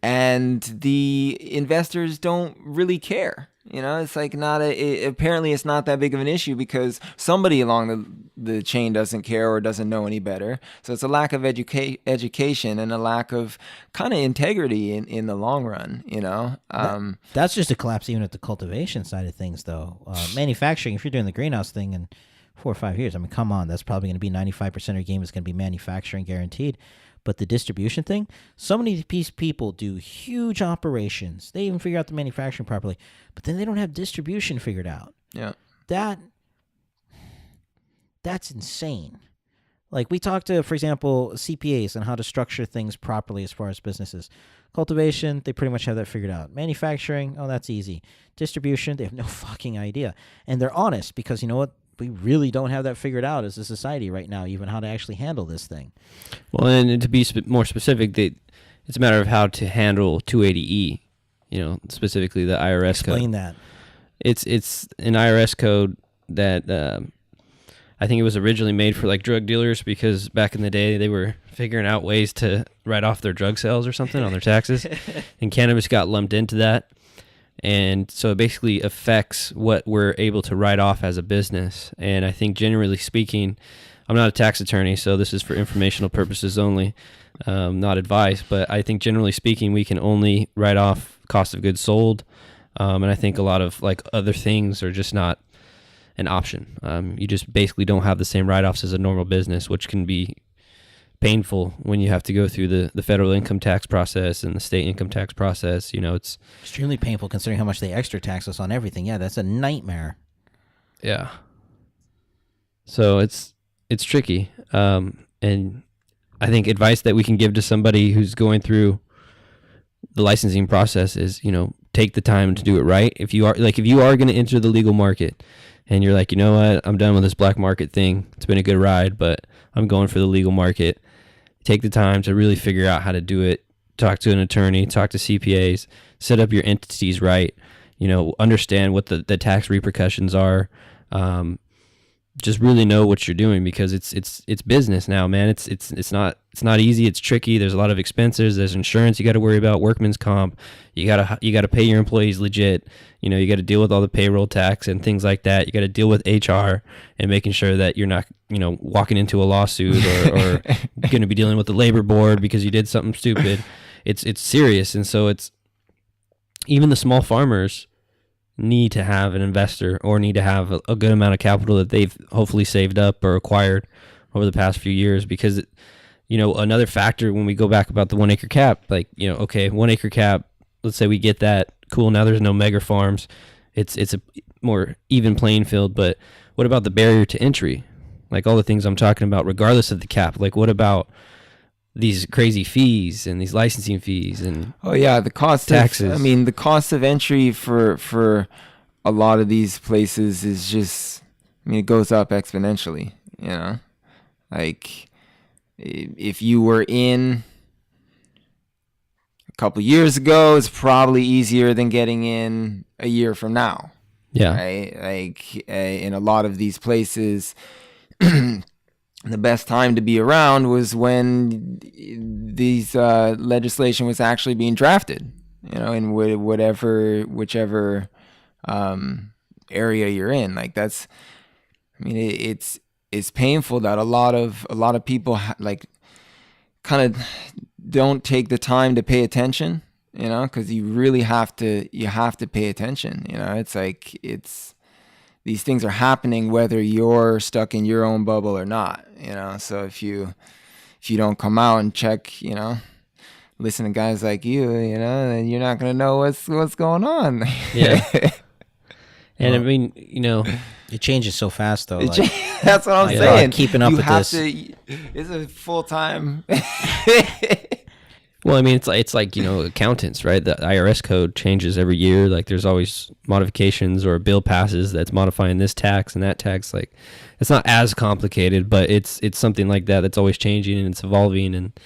and the investors don't really care. It's apparently it's not that big of an issue because somebody along the chain doesn't care or doesn't know any better. So it's a lack of education and a lack of kind of integrity in the long run, That's just a collapse even at the cultivation side of things, though. Manufacturing, if you're doing the greenhouse thing in 4 or 5 years, come on, that's probably going to be 95% of your game is going to be manufacturing guaranteed. But the distribution thing, so many of these people do huge operations. They even figure out the manufacturing properly, but then they don't have distribution figured out. Yeah. That's insane. We talk to, for example, CPAs on how to structure things properly as far as businesses. Cultivation, they pretty much have that figured out. Manufacturing, that's easy. Distribution, they have no fucking idea. And they're honest because you know what? We really don't have that figured out as a society right now, even how to actually handle this thing. Well, and to be more specific, it's a matter of how to handle 280E, specifically the IRS code. Explain that. It's an IRS code that I think it was originally made for drug dealers because back in the day they were figuring out ways to write off their drug sales or something on their taxes, and cannabis got lumped into that. And so it basically affects what we're able to write off as a business. And I think generally speaking, I'm not a tax attorney, so this is for informational purposes only, not advice. But I think generally speaking, we can only write off cost of goods sold. And I think a lot of like other things are just not an option. You just basically don't have the same write-offs as a normal business, which can be painful when you have to go through the federal income tax process and the state income tax process. It's extremely painful considering how much they extra tax us on everything. Yeah, that's a nightmare. Yeah. So it's tricky. And I think advice that we can give to somebody who's going through the licensing process is, take the time to do it right. If you are going to enter the legal market and you're like, you know what, I'm done with this black market thing. It's been a good ride, but I'm going for the legal market. Take the time to really figure out how to do it. Talk to an attorney, talk to CPAs, set up your entities right, understand what the tax repercussions are. Just really know what you're doing, because it's business now, man. It's not easy. It's tricky. There's a lot of expenses. There's insurance you got to worry about, workman's comp. You gotta pay your employees legit. You got to deal with all the payroll tax and things like that. You got to deal with HR and making sure that you're not walking into a lawsuit or going to be dealing with the labor board because you did something stupid. It's serious, and so it's even the small farmers need to have an investor or need to have a good amount of capital that they've hopefully saved up or acquired over the past few years. Because another factor when we go back about the 1 acre cap, like, okay, 1 acre cap, let's say we get that, cool, now there's no mega farms, it's a more even playing field. But what about the barrier to entry, like all the things I'm talking about regardless of the cap? Like, what about these crazy fees and these licensing fees and the cost taxes? The cost of entry for a lot of these places is just, it goes up exponentially. Like if you were in a couple years ago, it's probably easier than getting in a year from now. Yeah, right. Like in a lot of these places. The best time to be around was when these legislation was actually being drafted, in whichever area you're in. Like that's, it's painful that a lot of people kind of don't take the time to pay attention, because you really have to pay attention. It's like these things are happening whether you're stuck in your own bubble or not, So if you don't come out and check, listen to guys like you, then you're not gonna know what's going on. Yeah. And it changes so fast though. That's what I'm saying. Keeping up with this, it's a full time. Well, it's like accountants, right? The IRS code changes every year. Like there's always modifications, or a bill passes that's modifying this tax and that tax. Like it's not as complicated, but it's something like that that's always changing and it's evolving. And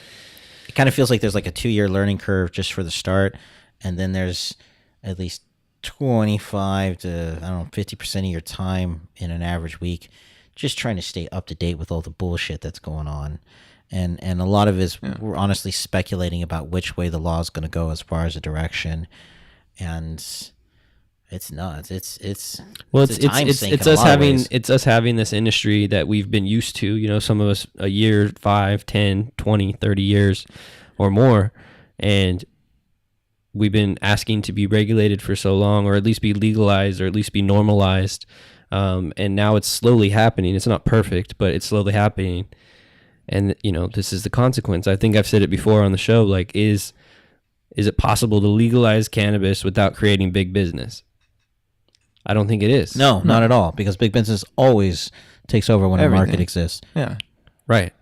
it kind of feels like there's like a 2-year learning curve just for the start, and then there's at least 25 to 50% of your time in an average week just trying to stay up to date with all the bullshit that's going on. And a lot of it is we're honestly speculating about which way the law is going to go as far as a direction, and it's nuts. It's us having this industry that we've been used to. Some of us a year, 5, 10, 20, 30 years or more, and we've been asking to be regulated for so long, or at least be legalized, or at least be normalized. And now it's slowly happening. It's not perfect, but it's slowly happening. And, this is the consequence. I think I've said it before on the show, like, is it possible to legalize cannabis without creating big business? I don't think it is. No, not at all, because big business always takes over when a market exists. Yeah. Right.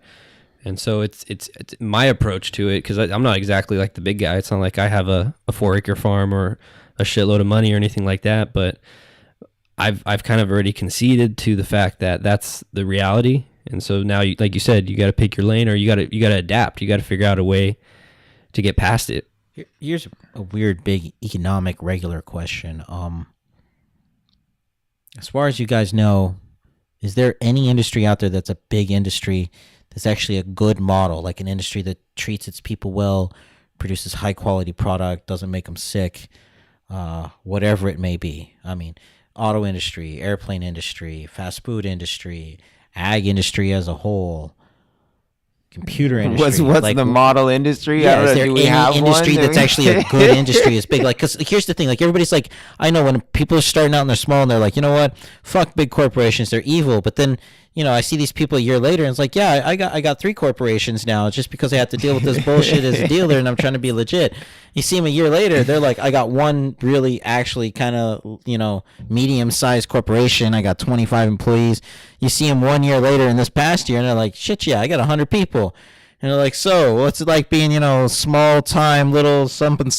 And so it's my approach to it, because I'm not exactly like the big guy. It's not like I have a 4-acre farm or a shitload of money or anything like that, but I've kind of already conceded to the fact that that's the reality. And so now, like you said, you got to pick your lane, or you got to adapt. You got to figure out a way to get past it. Here's a weird, big economic regular question. As far as you guys know, is there any industry out there that's a big industry that's actually a good model, like an industry that treats its people well, produces high quality product, doesn't make them sick, whatever it may be? Auto industry, airplane industry, fast food industry, ag industry as a whole. computer industry. What's like, the model industry? Yeah, I don't is know, there do we any have industry one? that's actually a good industry is big? Like, because here's the thing, like everybody's like, I know when people are starting out and they're small and they're like, you know what, fuck big corporations, they're evil. But then, you know, I see these people a year later and it's like, yeah, I got 3 corporations now just because I have to deal with this bullshit as a dealer and I'm trying to be legit. You see them a year later, they're like, I got one really actually kind of, you know, medium-sized corporation. I got 25 employees. You see them 1 year later in this past year and they're like, shit, yeah, I got 100 people. And they're like, so what's it like being, you know, small time little something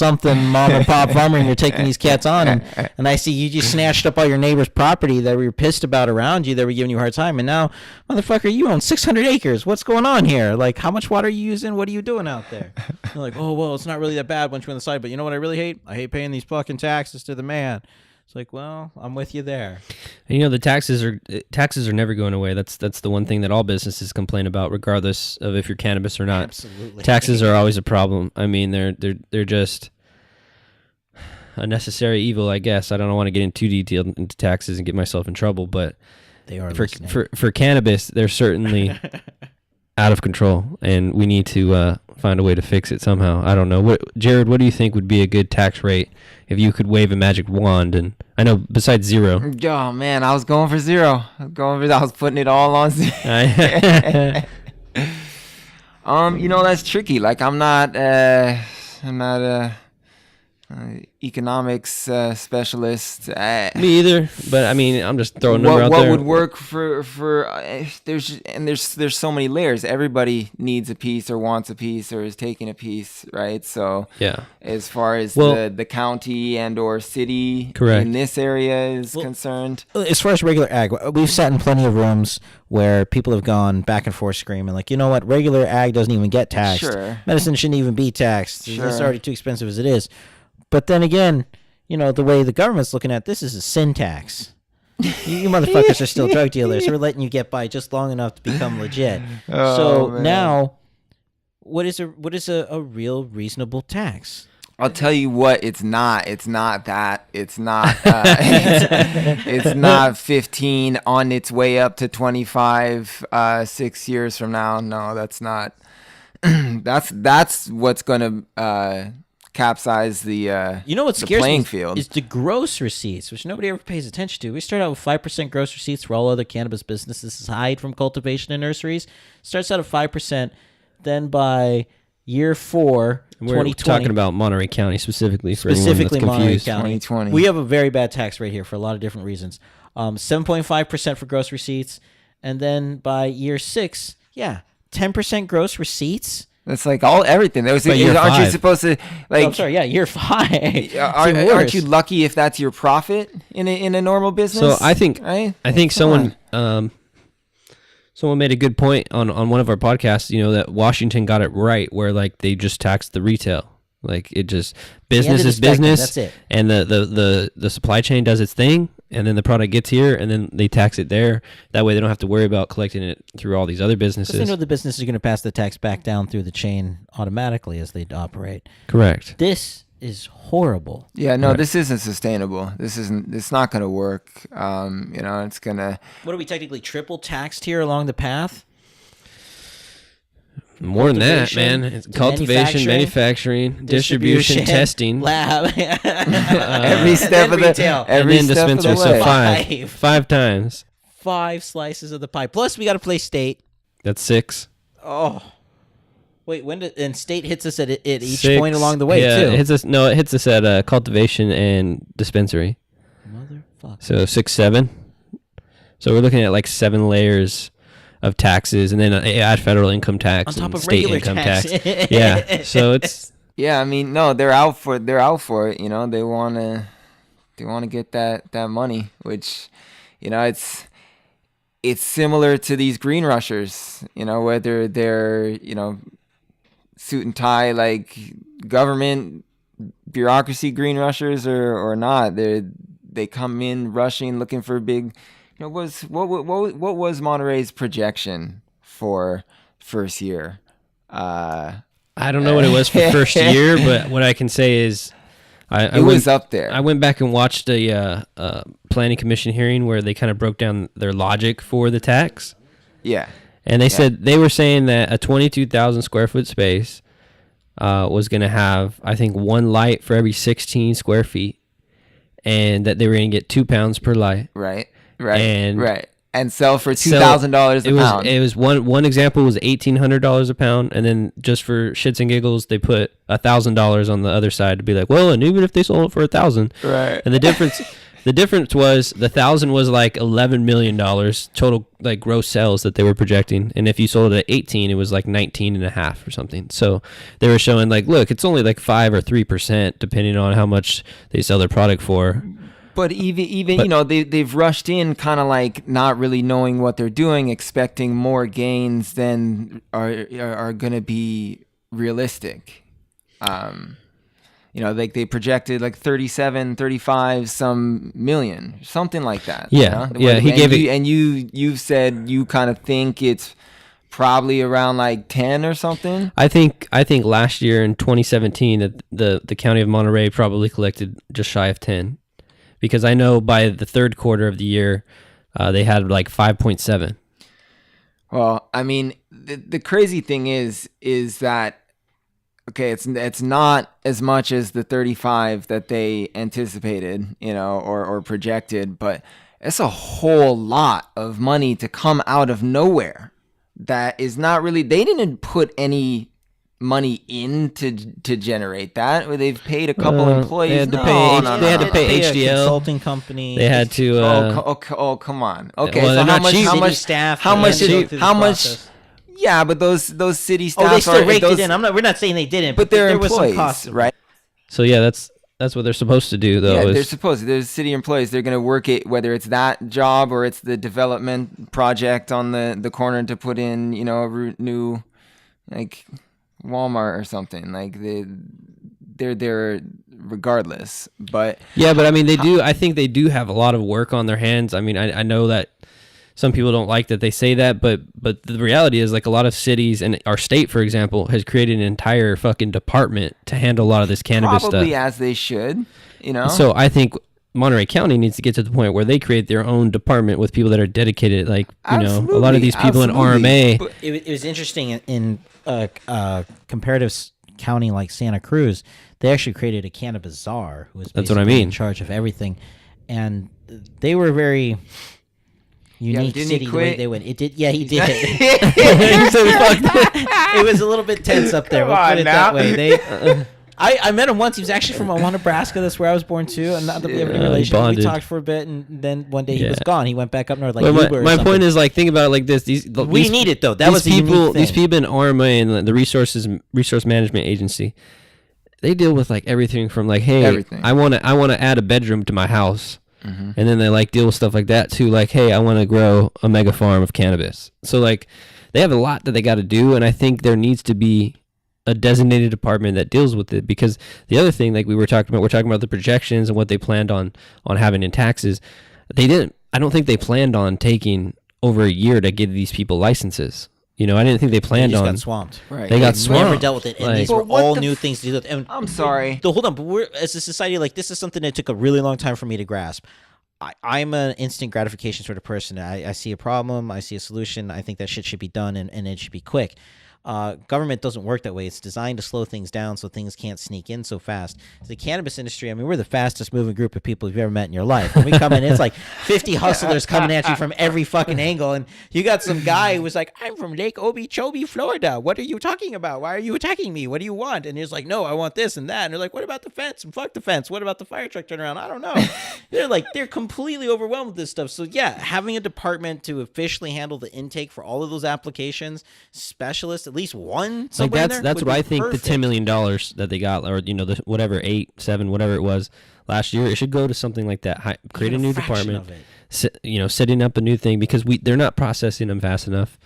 mom and pop farmer and you're taking these cats on and I see you just snatched up all your neighbor's property that we were pissed about around you that were giving you a hard time, and now, motherfucker, you own 600 acres. What's going on here? Like, how much water are you using? What are you doing out there? They're like, oh, well, it's not really that bad once you're on the side, but you know what I really hate? I hate paying these fucking taxes to the man. It's like, well, I'm with you there. And, you know, the taxes are never going away. That's the one thing that all businesses complain about, regardless of if you're cannabis or not. Absolutely. Taxes are always a problem. I mean, they're just a necessary evil, I guess. I don't want to get into too detailed into taxes and get myself in trouble, but They are for cannabis, they're certainly out of control, and we need to find a way to fix it somehow. I don't know. Jarod, what do you think would be a good tax rate if you could wave a magic wand? And I know besides 0. Oh man, I was going for 0. I was putting it all on 0. You know, that's tricky. Like I'm not economics specialist. Me either, but I mean, I'm just throwing a number out what there. would work for there's so many layers. Everybody needs a piece or wants a piece or is taking a piece, right? So Yeah. as far as Well, the county and or city Correct. in this area is concerned, As far as regular ag, we've sat in plenty of rooms where people have gone back and forth screaming, like, you know what, regular ag doesn't even get taxed. Sure. Medicine shouldn't even be taxed. Sure. It's already too expensive as it is. But then again, you know, the way the government's looking at this is a sin tax. You motherfuckers are still drug dealers. We're letting you get by just long enough to become legit. So man. now, what is a real reasonable tax? I'll tell you what, it's not that. It's not it's not 15 on its way up to 25 6 years from now. No, that's not. That's what's going to capsize the You know what the scares playing me field. is the gross receipts, which nobody ever pays attention to. We start out with 5% gross receipts for all other cannabis businesses aside from cultivation and nurseries. Starts out at 5%. Then by year 4, We're 2020, talking about Monterey County specifically for anyone specifically that's Monterey confused. County. 2020. We have a very bad tax rate here for a lot of different reasons. 7.5% for gross receipts, and then by year 6, 10% gross receipts. That's like everything. Aren't year you 5. supposed to I'm sorry, year 5. aren't you lucky if that's your profit in a normal business? So I think right? someone made a good point on one of our podcasts, you know, that Washington got it right where like they just taxed the retail. Like it just business end of is the spectrum, business, that's it. and the supply chain does its thing, and then the product gets here, and then they tax it there. That way, they don't have to worry about collecting it through all these other Because businesses. they know the business is going to pass the tax back down through the chain automatically as they operate. Correct. This is horrible. Yeah, no, Right. this isn't sustainable. It's not going to work. You know, it's going to. What are we technically triple taxed here along the path? More than that, man. It's cultivation, manufacturing, distribution, testing, lab, Every step of the retail. every and then step of the dispenser. So way. five times. 5 slices of the pie. Plus, we got to play state. That's 6. Oh, wait. And state hits us at each 6. point along the way yeah, too. it hits us. No, it hits us at cultivation and dispensary. Motherfucker. So 6, 7. So we're looking at like 7 layers of taxes, and then add federal income tax On top and of state regular income tax. tax. Yeah. So it's Yeah, I mean, no, they're out for it. You know, they want to get that money, which, you know, it's similar to these green rushers. You know, whether they're, you know, suit and tie like government bureaucracy green rushers or not. They come in rushing, looking for big. You know, what was Monterey's projection for first year? I don't know what it was for first year, but what I can say is it was up there. I went back and watched a planning commission hearing where they kind of broke down their logic for the tax. Yeah. And they said they were saying that a 22,000 square foot space was going to have, I think, one light for every 16 square feet, and that they were going to get 2 pounds per light. Right. And sell for $2,000 a pound. It was one example was $1,800 a pound, and then just for shits and giggles, they put $1,000 on the other side to be like, well, and even if they sold it for $1,000, right? And the difference was the 1,000 was like $11 million total, like gross sales that they were projecting, and if you sold it at 18, it was like 19 and a half or something. So they were showing like, look, it's only like 5 or 3% depending on how much they sell their product for. But even they've rushed in kind of like not really knowing what they're doing, expecting more gains than are going to be realistic. Like they projected like 37, 35 some million, something like that. Yeah. Yeah. He gave it. And you've said you kind of think it's probably around like 10 or something. I think last year in 2017 that the county of Monterey probably collected just shy of 10. Because I know by the third quarter of the year, they had like 5.7. Well, I mean, the crazy thing is that, okay, it's not as much as the 35 that they anticipated, or projected, but it's a whole lot of money to come out of nowhere. That is not really, they didn't put any money in to generate that. They've paid a couple employees. They had to pay HDL, a consulting company. They had to. Oh, come on. Okay, well, so how much? How much staff? How much? Yeah, but those city staff. They still raked it in. We're not saying they didn't, but there was employees, some cost, right? So yeah, that's what they're supposed to do, though. Yeah, they're supposed to. There's city employees. They're going to work it, whether it's that job or it's the development project on the corner to put in, a new, like, Walmart or something. Like they're there regardless. But yeah, but I mean they do. I think they do have a lot of work on their hands. I mean, I know that some people don't like that they say that, but the reality is, like, a lot of cities and our state, for example, has created an entire fucking department to handle a lot of this cannabis stuff. Probably as they should, So I think Monterey County needs to get to the point where they create their own department with people that are dedicated, like, a lot of these people in RMA. But it was interesting in comparative county like Santa Cruz, they actually created a cannabis czar who was in charge of everything, and they were very unique city the way they went. It did, yeah, he did. It was a little bit tense up there. We'll put it that way. I met him once. He was actually from Omaha, Nebraska. That's where I was born too. And not that we have any relation. We talked for a bit, and then one day he was gone. He went back up north, like my point is, like, think about it like this. We need it though. That was these people in RMA and the Resource Management Agency. They deal with like everything from like, hey, I want to add a bedroom to my house, and then they like deal with stuff like that too. Like, hey, I want to grow a mega farm of cannabis. So like, they have a lot that they got to do, and I think there needs to be a designated department that deals with it. Because the other thing, like we're talking about the projections and what they planned on having in taxes. I don't think they planned on taking over a year to give these people licenses. I didn't think they planned on. They got swamped. Right. They got swamped. Never dealt with it, and these were all new things to do. And I'm sorry. Hold on, but we're, as a society, like, this is something that took a really long time for me to grasp. I'm an instant gratification sort of person. I see a problem, I see a solution, I think that shit should be done, and it should be quick. Government doesn't work that way. It's designed to slow things down so things can't sneak in so fast. The cannabis industry, I mean, we're the fastest moving group of people you've ever met in your life. When we come in, it's like 50 hustlers coming at you from every fucking angle. And you got some guy who was like, I'm from Lake Okeechobee, Florida. What are you talking about? Why are you attacking me? What do you want? And he's like, no, I want this and that. And they're like, what about the fence? And fuck the fence. What about the fire truck turnaround? I don't know. They're completely overwhelmed with this stuff. So yeah, having a department to officially handle the intake for all of those applications, specialists, at least one somewhere like in there. That's what I think. Perfect. The $10 million that they got, or the whatever 8, 7, whatever it was last year, it should go to something like that. Create a new department, setting up a new thing, because they're not processing them fast enough,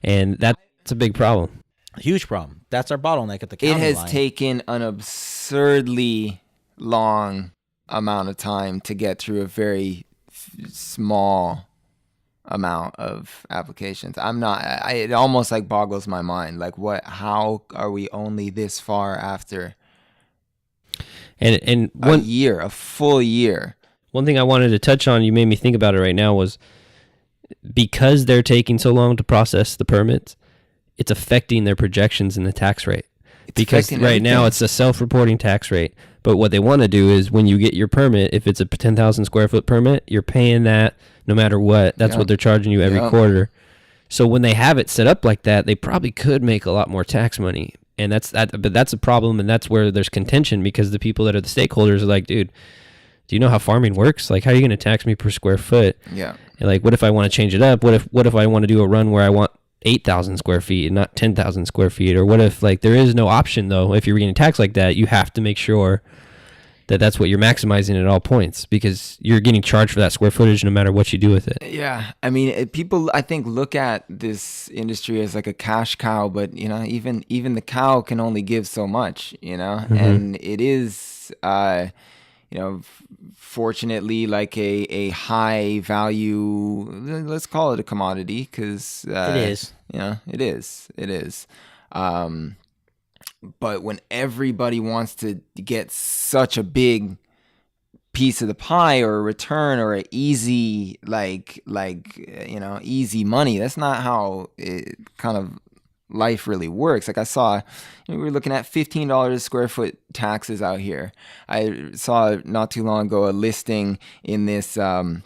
and that's a big problem. A huge problem. That's our bottleneck at the county line. It has taken an absurdly long amount of time to get through a very small amount of applications. It almost like boggles my mind. Like, how are we only this far after a full year? One thing I wanted to touch on, you made me think about it right now, was because they're taking so long to process the permits, it's affecting their projections in the tax rate. Because right now it's a self-reporting tax rate. But what they want to do is when you get your permit, if it's a 10,000 square foot permit, you're paying that no matter what. That's what they're charging you every quarter. So when they have it set up like that, they probably could make a lot more tax money. And but that's a problem, and that's where there's contention, because the people that are the stakeholders are like, dude, do you know how farming works? Like, how are you going to tax me per square foot? Yeah. And like, what if I want to change it up? What if I want to do a run where I want 8,000 square feet and not 10,000 square feet? Or what if, like, there is no option though? If you're getting taxed like that, you have to make sure that that's what you're maximizing at all points, because you're getting charged for that square footage no matter what you do with it. Yeah. I mean, people, I think, look at this industry as like a cash cow, but you know, even the cow can only give so much, you know, and it is, you know, fortunately, like a high value, let's call it a commodity, because it is. You know, it is. But when everybody wants to get such a big piece of the pie or a return or an easy, like you know, easy money, that's not how it kind of life really works. Like I saw, we were looking at $15 a square foot taxes out here. I saw not too long ago a listing in this kind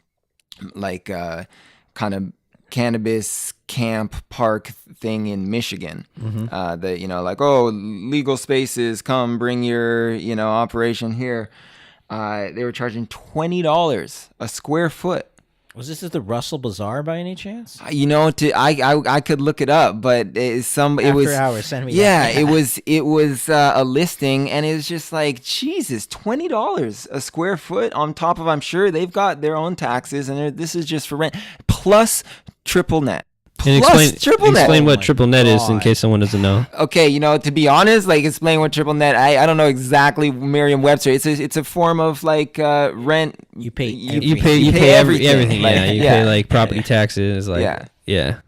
of cannabis camp park thing in Michigan. That, you know, like, oh, legal spaces, come bring your, you know, operation here. They were charging $20 a square foot. Was this at the Russell Bazaar by any chance? You know, I could look it up, but After hours, send me yeah, that. it was a listing, and it was just like, Jesus, $20 a square foot on top of, I'm sure they've got their own taxes, and this is just for rent plus triple net. And explain what triple net is in case someone doesn't know. Okay, you know, to be honest, like, explain what triple net. I don't know exactly Merriam-Webster. It's a form of like rent. You pay everything. Like, Yeah, you pay like property taxes. Like yeah.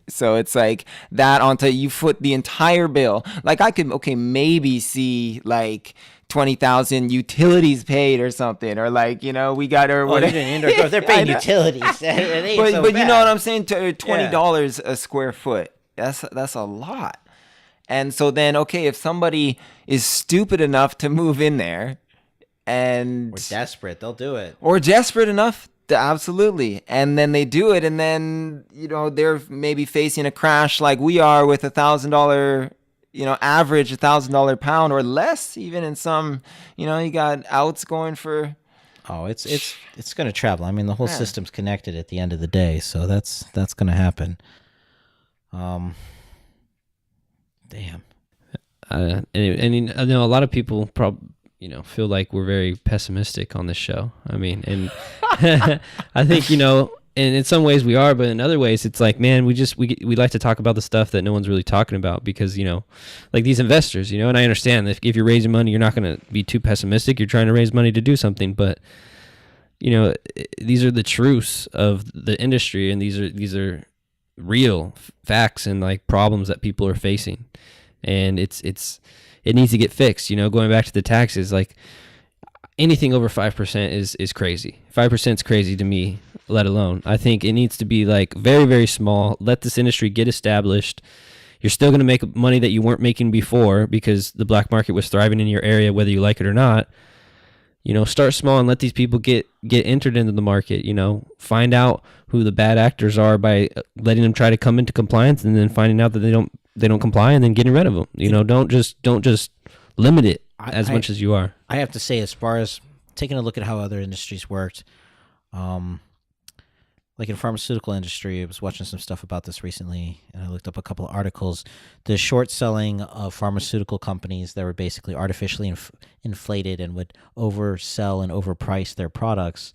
So it's like that onto, you foot the entire bill. Like I could maybe see like 20,000 utilities paid or something, or like, you know, we got our whatever. They're paying utilities. But you know what I'm saying? $20 a square foot. That's a lot. And so then, okay, if somebody is stupid enough to move in there, and or desperate, they'll do it. Or desperate enough. Absolutely. And then they do it, and then, you know, they're maybe facing a crash like we are with $1,000, you know, average $1,000 pound or less, even in some, you know, you got outs going for. Oh, it's going to travel. I mean, the whole system's connected at the end of the day, so that's going to happen. Damn. And I know a lot of people probably, you know, feel like we're very pessimistic on this show. I mean, and I think, you know, and in some ways we are, but in other ways it's like, man, we like to talk about the stuff that no one's really talking about, because, you know, like these investors, you know, and I understand that if you're raising money, you're not going to be too pessimistic. You're trying to raise money to do something, but, you know, these are the truths of the industry, and these are real facts and like problems that people are facing, and it needs to get fixed. You know, going back to the taxes, like anything over 5% is crazy. 5% is crazy to me, let alone. I think it needs to be like very, very small. Let this industry get established. You're still going to make money that you weren't making before because the black market was thriving in your area, whether you like it or not. You know, start small and let these people get entered into the market. You know, find out who the bad actors are by letting them try to come into compliance, and then finding out that they don't comply, and then getting rid of them. You know, don't just limit it as much as you are. I have to say, as far as taking a look at how other industries worked, like in pharmaceutical industry, I was watching some stuff about this recently, and I looked up a couple of articles. The short selling of pharmaceutical companies that were basically artificially inflated and would oversell and overprice their products.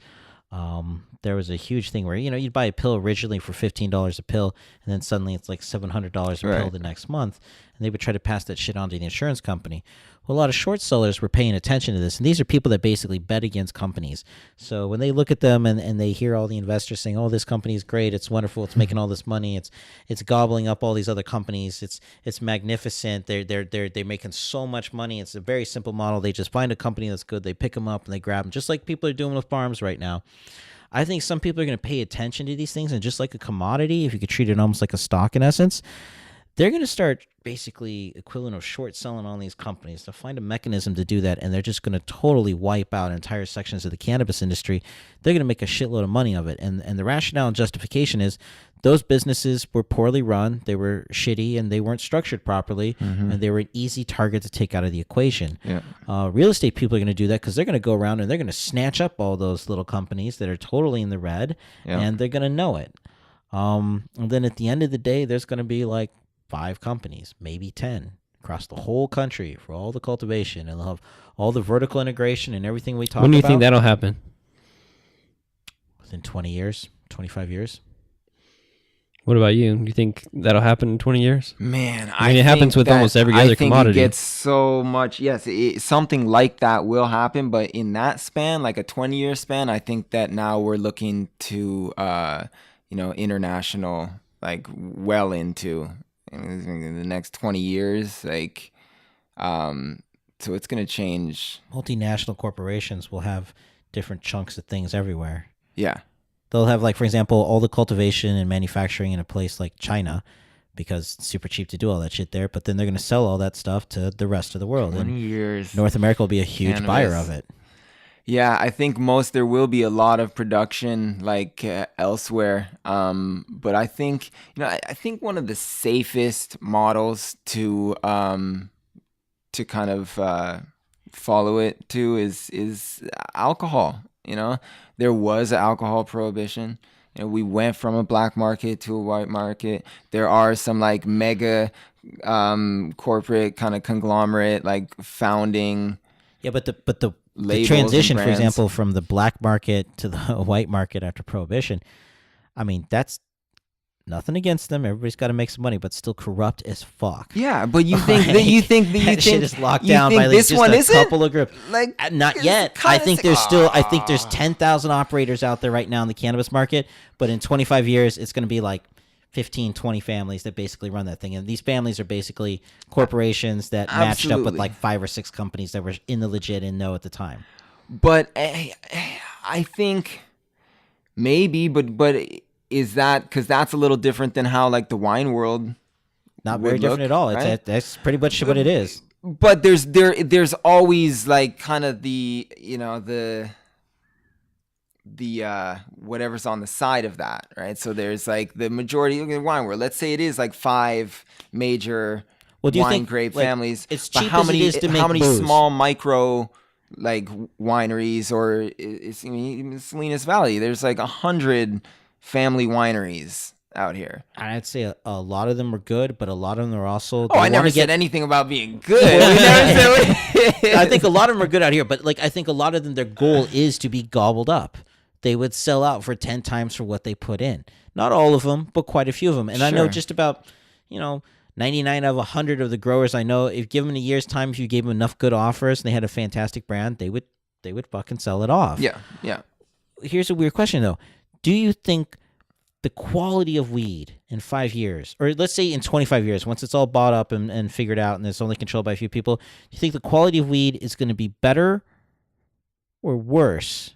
There was a huge thing where, you know, you'd buy a pill originally for $15 a pill, and then suddenly it's like $700 a pill the next month, and they would try to pass that shit on to the insurance company. Well, a lot of short sellers were paying attention to this, and these are people that basically bet against companies. So when they look at them and they hear all the investors saying, "Oh, this company is great, it's wonderful, it's making all this money, it's gobbling up all these other companies, it's magnificent, they're making so much money, it's a very simple model. They just find a company that's good, they pick them up and they grab them, just like people are doing with farms right now." I think some people are going to pay attention to these things, and just like a commodity, if you could treat it almost like a stock in essence, they're going to start basically equivalent of short selling on these companies to find a mechanism to do that, and they're just going to totally wipe out entire sections of the cannabis industry. They're going to make a shitload of money of it, and the rationale and justification is those businesses were poorly run, they were shitty, and they weren't structured properly, and they were an easy target to take out of the equation. Real estate people are going to do that because they're going to go around and they're going to snatch up all those little companies that are totally in the red, and they're going to know it. And then at the end of the day, there's going to be like 5 companies, maybe 10 across the whole country for all the cultivation, and they'll have all the vertical integration and everything we talk about. When do you think that'll happen? Within 20 years, 25 years. What about you? Do you think that'll happen in 20 years? Man, I mean, it happens with almost every other commodity. I think it gets so much. Yes, something like that will happen, but in that span, like a 20-year span, I think that now we're looking to, international, like well into in the next 20 years, like, so it's going to change. Multinational corporations will have different chunks of things everywhere. Yeah. They'll have, like, for example, all the cultivation and manufacturing in a place like China because it's super cheap to do all that shit there. But then they're going to sell all that stuff to the rest of the world. 20 and years. North America will be a huge Cannabis. buyer of it. Yeah, I think there will be a lot of production like elsewhere. But I think, I think one of the safest models to kind of follow it to is alcohol. There was an alcohol prohibition. We went from a black market to a white market. There are some like mega corporate kind of conglomerate like founding. Yeah, but the and transition, for brands. example, from the black market to the white market after prohibition, I mean, that's nothing against them. Everybody's got to make some money, but still corrupt as fuck. Yeah, but you think that shit is locked down by like this just one a isn't? couple of groups. Like Not yet. I think there's 10,000 operators out there right now in the cannabis market, but in 25 years, it's going to be like 15, 20 families that basically run that thing. And these families are basically corporations that matched up with Absolutely. like 5 or 6 companies that were in the legit and know at the time. But I think maybe, but is that because that's a little different than how like the wine world? Not very would different look, at all. right? That's pretty much what it is. But there's always like kind of the whatever's on the side of that, right? So there's like the majority of the wine world. Let's say it is like 5 major Well, do you wine think, grape like, families. it's but cheap how as it many is to make how many booze? small micro like wineries or even Salinas Valley? There's like 100 family wineries out here. I'd say a lot of them are good, but a lot of them are also. Oh, I never said anything about being good. We never said I think a lot of them are good out here, but like I think a lot of them, their goal is to be gobbled up. They would sell out for 10 times for what they put in. Not all of them, but quite a few of them. And I know Sure. just about 99 out of 100 of the growers I know. If given a year's time, if you gave them enough good offers and they had a fantastic brand, they would fucking sell it off. Yeah. Here's a weird question though. Do you think the quality of weed in 5 years, or let's say in 25 years, once it's all bought up and figured out and it's only controlled by a few people, do you think the quality of weed is going to be better or worse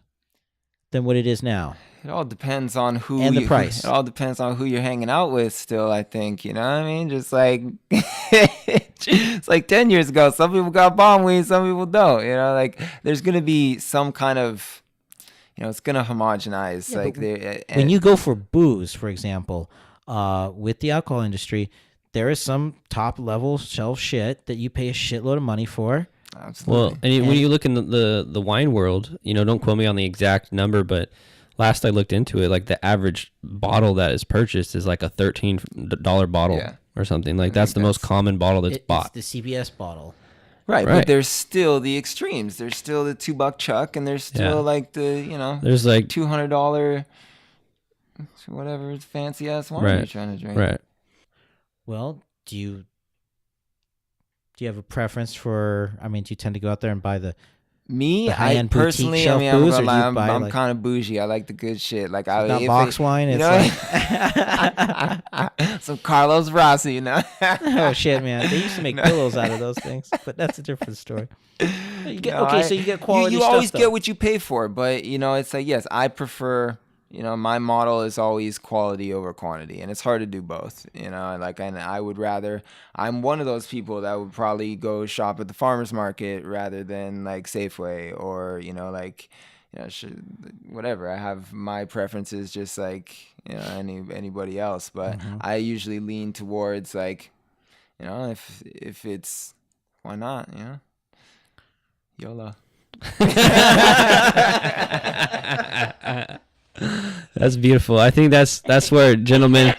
than what it is now? It all depends on who And the price. It all depends on who you're hanging out with still, I think. You know what I mean? Just like it's like 10 years ago. Some people got bomb weed, some people don't. Like there's gonna be some kind of it's gonna homogenize. Yeah, like when you go for booze, for example, with the alcohol industry, there is some top level shelf shit that you pay a shitload of money for. Absolutely. Well, and when you look in the wine world, don't quote me on the exact number, but last I looked into it, like the average bottle that is purchased is like a $13 bottle or something. Like that's the most common bottle that's bought. It's the CBS bottle. Right, Right. but there's still the extremes. There's still the $2 chuck, and there's still like the There's like $200 whatever fancy ass wine you're trying to drink. Right. Well, do you have a preference for? I mean, do you tend to go out there and buy the Me, the I high-end boutique personally, shelf I'm, booze, or do you I'm, buy, I'm like- kind of bougie. I like the good shit. Like not box wine? It's some Carlos Rossi, oh shit, man! They used to make pillows out of those things, but that's a different story. You get, so you get quality. You stuff, always though. get what you pay for, but it's like yes, I prefer my model is always quality over quantity, and it's hard to do both. And I would rather. I'm one of those people that would probably go shop at the farmer's market rather than like Safeway or whatever. I have my preferences just like anybody else, but I usually lean towards like, if it's, why not, YOLO. That's beautiful. I think that's where, gentlemen,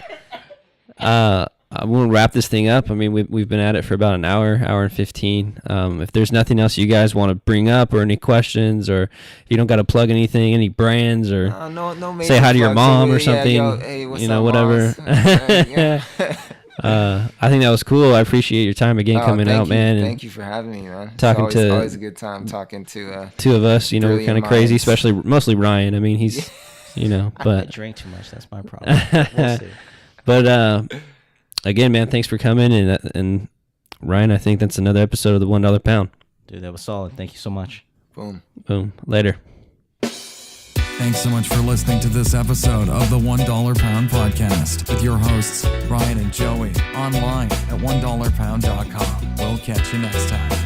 we'll wrap this thing up. I mean, we've been at it for about an hour and 15. If there's nothing else you guys want to bring up or any questions, or if you don't got to plug anything, any brands, or no say hi to your mom or something, hey, what's up, whatever. I think that was cool. I appreciate your time again coming out, man. Thank you for having me, man. Talking it's always a good time talking to two of us. We're kind of crazy, especially mostly Ryan. I mean, he's but I drink too much. That's my problem. We'll see. But again, man, thanks for coming, and Ryan, I think that's another episode of the $1 Pound. Dude, that was solid. Thank you so much. Boom. Later. Thanks so much for listening to this episode of the $1 Pound Podcast with your hosts, Ryan and Joey, online at $1pound.com. We'll catch you next time.